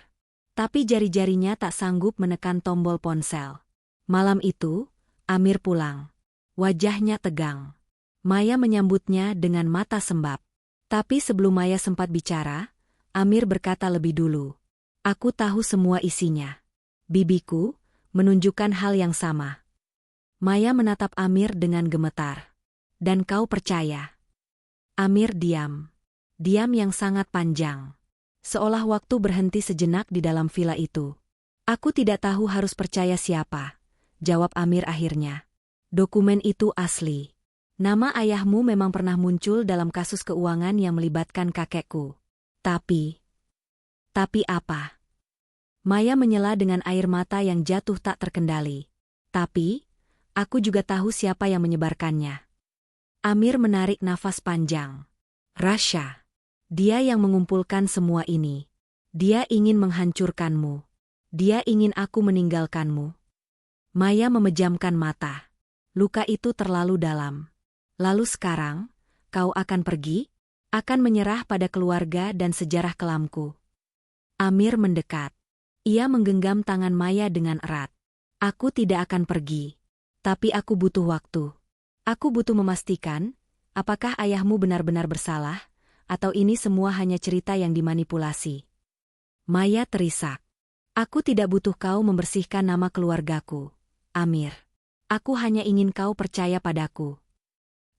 Tapi jari-jarinya tak sanggup menekan tombol ponsel. Malam itu, Amir pulang. Wajahnya tegang. Maya menyambutnya dengan mata sembab. Tapi sebelum Maya sempat bicara, Amir berkata lebih dulu. Aku tahu semua isinya. Bibiku menunjukkan hal yang sama. Maya menatap Amir dengan gemetar. Dan kau percaya? Amir diam. Diam yang sangat panjang. Seolah waktu berhenti sejenak di dalam villa itu. Aku tidak tahu harus percaya siapa. Jawab Amir akhirnya. Dokumen itu asli. Nama ayahmu memang pernah muncul dalam kasus keuangan yang melibatkan kakekku. Tapi apa? Maya menyela dengan air mata yang jatuh tak terkendali. Tapi, aku juga tahu siapa yang menyebarkannya. Amir menarik nafas panjang. Rasha. Dia yang mengumpulkan semua ini. Dia ingin menghancurkanmu. Dia ingin aku meninggalkanmu. Maya memejamkan mata. Luka itu terlalu dalam. Lalu sekarang, kau akan pergi? Akan menyerah pada keluarga dan sejarah kelamku. Amir mendekat. Ia menggenggam tangan Maya dengan erat. Aku tidak akan pergi. Tapi aku butuh waktu. Aku butuh memastikan, apakah ayahmu benar-benar bersalah, atau ini semua hanya cerita yang dimanipulasi. Maya terisak. Aku tidak butuh kau membersihkan nama keluargaku, Amir. Aku hanya ingin kau percaya padaku.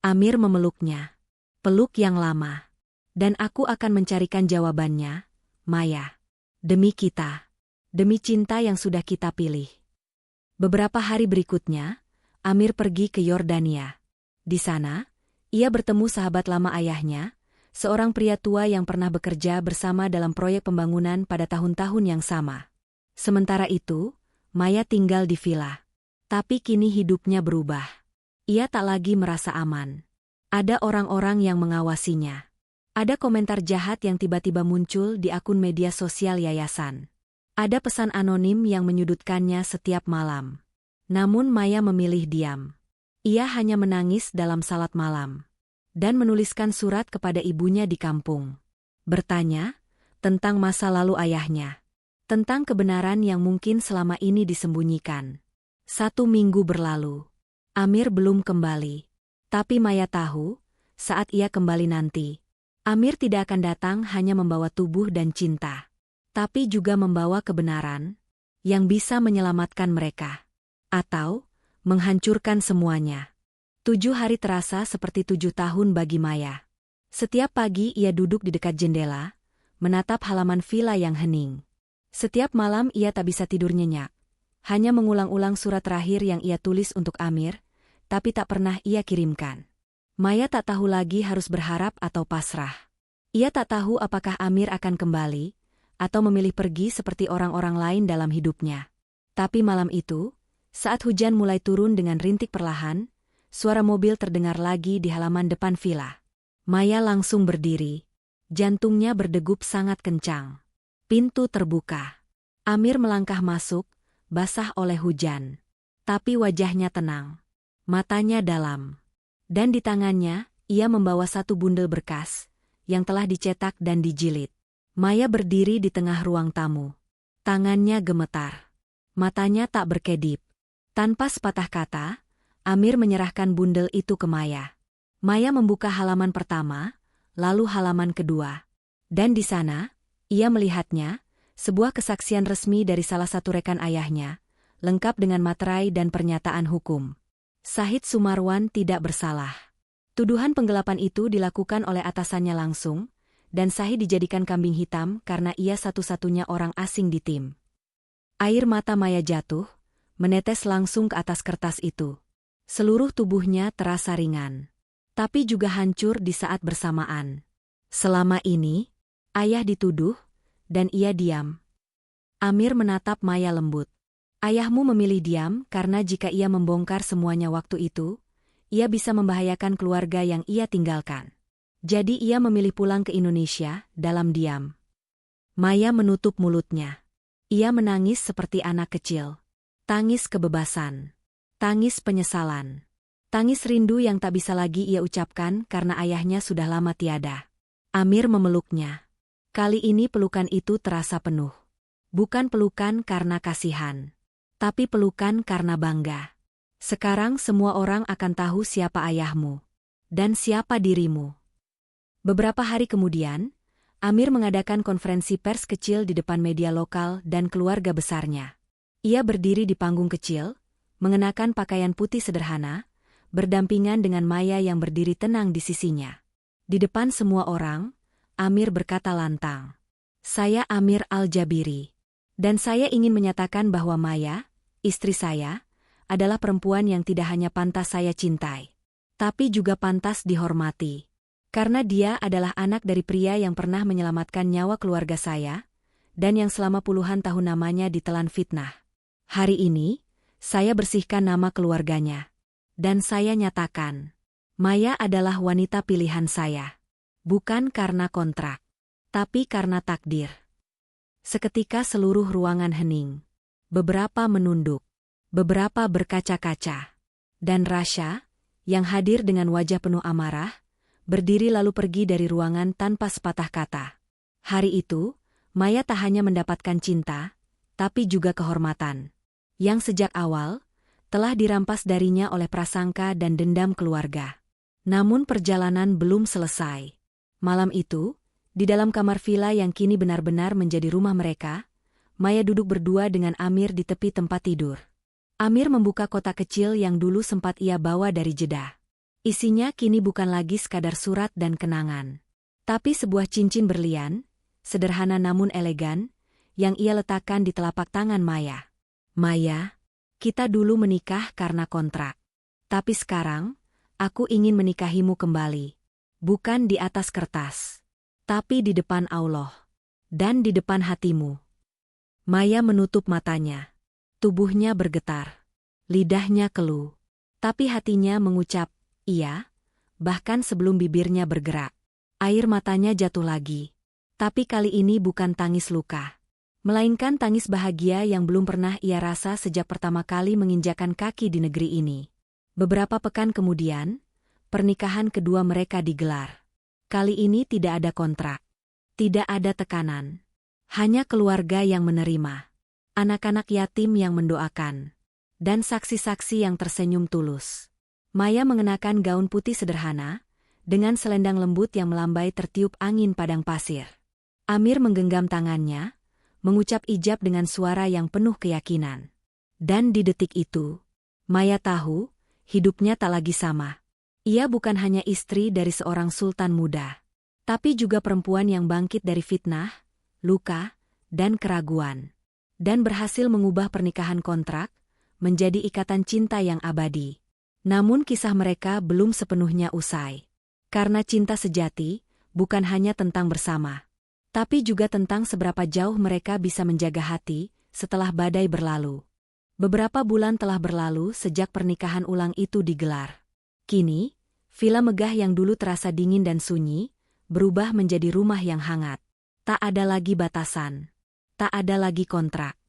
Amir memeluknya. Peluk yang lama. Dan aku akan mencarikan jawabannya, Maya. Demi kita. Demi cinta yang sudah kita pilih. Beberapa hari berikutnya, Amir pergi ke Yordania. Di sana, ia bertemu sahabat lama ayahnya, seorang pria tua yang pernah bekerja bersama dalam proyek pembangunan pada tahun-tahun yang sama. Sementara itu, Maya tinggal di villa. Tapi kini hidupnya berubah. Ia tak lagi merasa aman. Ada orang-orang yang mengawasinya. Ada komentar jahat yang tiba-tiba muncul di akun media sosial yayasan. Ada pesan anonim yang menyudutkannya setiap malam. Namun Maya memilih diam. Ia hanya menangis dalam salat malam. Dan menuliskan surat kepada ibunya di kampung. Bertanya tentang masa lalu ayahnya. Tentang kebenaran yang mungkin selama ini disembunyikan. 1 minggu berlalu. Amir belum kembali. Tapi Maya tahu, saat ia kembali nanti, Amir tidak akan datang hanya membawa tubuh dan cinta. Tapi juga membawa kebenaran yang bisa menyelamatkan mereka. Atau menghancurkan semuanya. 7 hari terasa seperti 7 tahun bagi Maya. Setiap pagi ia duduk di dekat jendela, menatap halaman villa yang hening. Setiap malam ia tak bisa tidur nyenyak. Hanya mengulang-ulang surat terakhir yang ia tulis untuk Amir, tapi tak pernah ia kirimkan. Maya tak tahu lagi harus berharap atau pasrah. Ia tak tahu apakah Amir akan kembali, atau memilih pergi seperti orang-orang lain dalam hidupnya. Tapi malam itu, saat hujan mulai turun dengan rintik perlahan, suara mobil terdengar lagi di halaman depan villa. Maya langsung berdiri. Jantungnya berdegup sangat kencang. Pintu terbuka. Amir melangkah masuk, basah oleh hujan. Tapi wajahnya tenang. Matanya dalam. Dan di tangannya, ia membawa 1 bundel berkas, yang telah dicetak dan dijilid. Maya berdiri di tengah ruang tamu. Tangannya gemetar. Matanya tak berkedip. Tanpa sepatah kata, Amir menyerahkan bundel itu ke Maya. Maya membuka halaman pertama, lalu halaman kedua. Dan di sana, ia melihatnya, sebuah kesaksian resmi dari salah satu rekan ayahnya, lengkap dengan materai dan pernyataan hukum. Syahid Sumarwan tidak bersalah. Tuduhan penggelapan itu dilakukan oleh atasannya langsung, dan Syahid dijadikan kambing hitam karena ia satu-satunya orang asing di tim. Air mata Maya jatuh, menetes langsung ke atas kertas itu. Seluruh tubuhnya terasa ringan. Tapi juga hancur di saat bersamaan. Selama ini, ayah dituduh, dan ia diam. Amir menatap Maya lembut. Ayahmu memilih diam karena jika ia membongkar semuanya waktu itu, ia bisa membahayakan keluarga yang ia tinggalkan. Jadi ia memilih pulang ke Indonesia dalam diam. Maya menutup mulutnya. Ia menangis seperti anak kecil. Tangis kebebasan. Tangis penyesalan. Tangis rindu yang tak bisa lagi ia ucapkan karena ayahnya sudah lama tiada. Amir memeluknya. Kali ini pelukan itu terasa penuh. Bukan pelukan karena kasihan. Tapi pelukan karena bangga. Sekarang semua orang akan tahu siapa ayahmu. Dan siapa dirimu. Beberapa hari kemudian, Amir mengadakan konferensi pers kecil di depan media lokal dan keluarga besarnya. Ia berdiri di panggung kecil, mengenakan pakaian putih sederhana, berdampingan dengan Maya yang berdiri tenang di sisinya. Di depan semua orang, Amir berkata lantang, "Saya Amir Al-Jabiri. Dan saya ingin menyatakan bahwa Maya, istri saya, adalah perempuan yang tidak hanya pantas saya cintai, tapi juga pantas dihormati. Karena dia adalah anak dari pria yang pernah menyelamatkan nyawa keluarga saya, dan yang selama puluhan tahun namanya ditelan fitnah. Hari ini, saya bersihkan nama keluarganya. Dan saya nyatakan, Maya adalah wanita pilihan saya. Bukan karena kontrak, tapi karena takdir. Seketika seluruh ruangan hening. Beberapa menunduk, beberapa berkaca-kaca. Dan Rasha, yang hadir dengan wajah penuh amarah, berdiri lalu pergi dari ruangan tanpa sepatah kata. Hari itu, Maya tak hanya mendapatkan cinta, tapi juga kehormatan. Yang sejak awal, telah dirampas darinya oleh prasangka dan dendam keluarga. Namun perjalanan belum selesai. Malam itu, di dalam kamar villa yang kini benar-benar menjadi rumah mereka, Maya duduk berdua dengan Amir di tepi tempat tidur. Amir membuka kotak kecil yang dulu sempat ia bawa dari Jeddah. Isinya kini bukan lagi sekadar surat dan kenangan, tapi sebuah cincin berlian, sederhana namun elegan, yang ia letakkan di telapak tangan Maya. Maya, kita dulu menikah karena kontrak. Tapi sekarang, aku ingin menikahimu kembali. Bukan di atas kertas, tapi di depan Allah. Dan di depan hatimu. Maya menutup matanya. Tubuhnya bergetar. Lidahnya keluh. Tapi hatinya mengucap, iya, bahkan sebelum bibirnya bergerak. Air matanya jatuh lagi. Tapi kali ini bukan tangis luka. Melainkan tangis bahagia yang belum pernah ia rasa sejak pertama kali menginjakan kaki di negeri ini. Beberapa pekan kemudian, pernikahan kedua mereka digelar. Kali ini tidak ada kontrak. Tidak ada tekanan. Hanya keluarga yang menerima. Anak-anak yatim yang mendoakan. Dan saksi-saksi yang tersenyum tulus. Maya mengenakan gaun putih sederhana, dengan selendang lembut yang melambai tertiup angin padang pasir. Amir menggenggam tangannya, mengucap ijab dengan suara yang penuh keyakinan. Dan di detik itu, Maya tahu, hidupnya tak lagi sama. Ia bukan hanya istri dari seorang sultan muda, tapi juga perempuan yang bangkit dari fitnah, luka, dan keraguan. Dan berhasil mengubah pernikahan kontrak menjadi ikatan cinta yang abadi. Namun kisah mereka belum sepenuhnya usai. Karena cinta sejati bukan hanya tentang bersama, tapi juga tentang seberapa jauh mereka bisa menjaga hati setelah badai berlalu. Beberapa bulan telah berlalu sejak pernikahan ulang itu digelar. Kini, villa megah yang dulu terasa dingin dan sunyi, berubah menjadi rumah yang hangat. Tak ada lagi batasan. Tak ada lagi kontrak.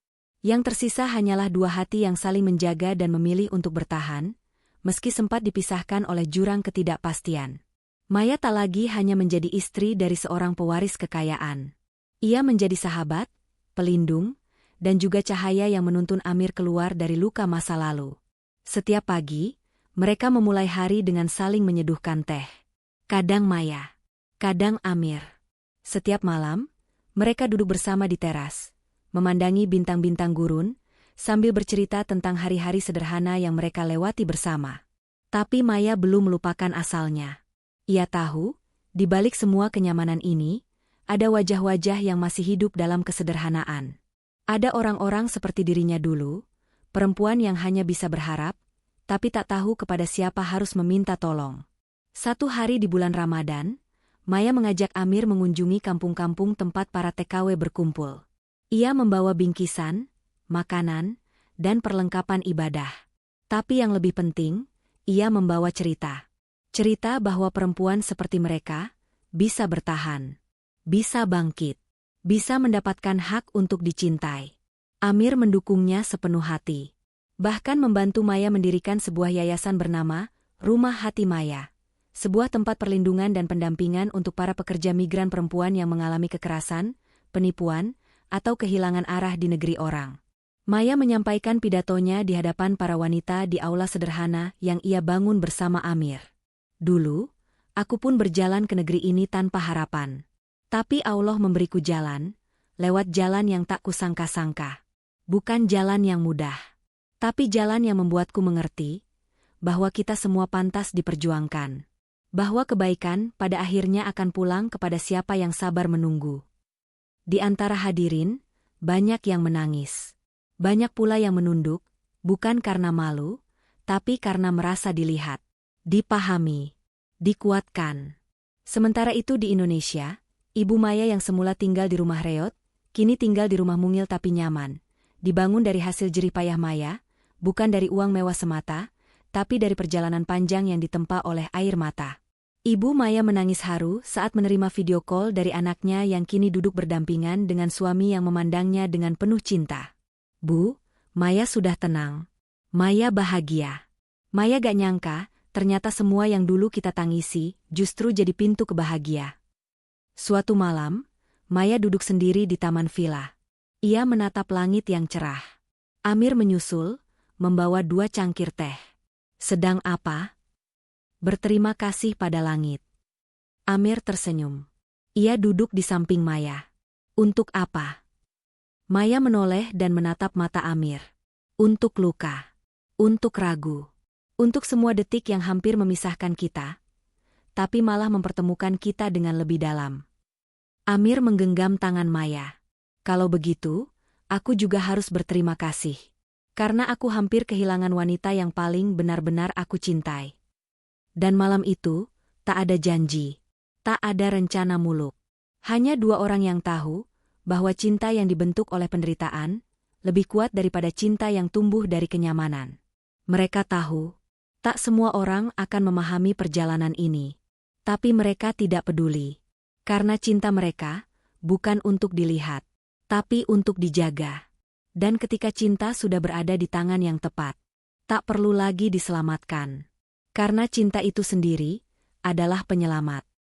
Yang tersisa hanyalah dua hati yang saling menjaga dan memilih untuk bertahan, meski sempat dipisahkan oleh jurang ketidakpastian. Maya tak lagi hanya menjadi istri dari seorang pewaris kekayaan. Ia menjadi sahabat, pelindung, dan juga cahaya yang menuntun Amir keluar dari luka masa lalu. Setiap pagi, mereka memulai hari dengan saling menyeduhkan teh. Kadang Maya, kadang Amir. Setiap malam, mereka duduk bersama di teras, memandangi bintang-bintang gurun, sambil bercerita tentang hari-hari sederhana yang mereka lewati bersama. Tapi Maya belum melupakan asalnya. Ia tahu, di balik semua kenyamanan ini, ada wajah-wajah yang masih hidup dalam kesederhanaan. Ada orang-orang seperti dirinya dulu, perempuan yang hanya bisa berharap, tapi tak tahu kepada siapa harus meminta tolong. Satu hari di bulan Ramadan, Maya mengajak Amir mengunjungi kampung-kampung tempat para TKW berkumpul. Ia membawa bingkisan, makanan, dan perlengkapan ibadah. Tapi yang lebih penting, ia membawa cerita. Cerita bahwa perempuan seperti mereka bisa bertahan, bisa bangkit, bisa mendapatkan hak untuk dicintai. Amir mendukungnya sepenuh hati. Bahkan membantu Maya mendirikan sebuah yayasan bernama Rumah Hati Maya. Sebuah tempat perlindungan dan pendampingan untuk para pekerja migran perempuan yang mengalami kekerasan, penipuan, atau kehilangan arah di negeri orang. Maya menyampaikan pidatonya di hadapan para wanita di aula sederhana yang ia bangun bersama Amir. Dulu, aku pun berjalan ke negeri ini tanpa harapan. Tapi Allah memberiku jalan, lewat jalan yang tak kusangka-sangka. Bukan jalan yang mudah, tapi jalan yang membuatku mengerti bahwa kita semua pantas diperjuangkan. Bahwa kebaikan pada akhirnya akan pulang kepada siapa yang sabar menunggu. Di antara hadirin, banyak yang menangis. Banyak pula yang menunduk, bukan karena malu, tapi karena merasa dilihat. dipahami, dikuatkan. Sementara itu di Indonesia, Ibu Maya yang semula tinggal di rumah reot, kini tinggal di rumah mungil tapi nyaman. Dibangun dari hasil jerih payah Maya, bukan dari uang mewah semata, tapi dari perjalanan panjang yang ditempa oleh air mata. Ibu Maya menangis haru saat menerima video call dari anaknya yang kini duduk berdampingan dengan suami yang memandangnya dengan penuh cinta. Bu, Maya sudah tenang. Maya bahagia. Maya gak nyangka, ternyata semua yang dulu kita tangisi justru jadi pintu kebahagia. Suatu malam, Maya duduk sendiri di taman villa. Ia menatap langit yang cerah. Amir menyusul, membawa 2 cangkir teh. Sedang apa? Berterima kasih pada langit. Amir tersenyum. Ia duduk di samping Maya. Untuk apa? Maya menoleh dan menatap mata Amir. Untuk luka. Untuk ragu. Untuk semua detik yang hampir memisahkan kita, tapi malah mempertemukan kita dengan lebih dalam. Amir menggenggam tangan Maya. Kalau begitu, aku juga harus berterima kasih. Karena aku hampir kehilangan wanita yang paling benar-benar aku cintai. Dan malam itu, tak ada janji. Tak ada rencana muluk. Hanya 2 orang yang tahu bahwa cinta yang dibentuk oleh penderitaan lebih kuat daripada cinta yang tumbuh dari kenyamanan. Mereka tahu, tak semua orang akan memahami perjalanan ini. Tapi mereka tidak peduli. Karena cinta mereka bukan untuk dilihat, tapi untuk dijaga. Dan ketika cinta sudah berada di tangan yang tepat, tak perlu lagi diselamatkan. Karena cinta itu sendiri adalah penyelamat.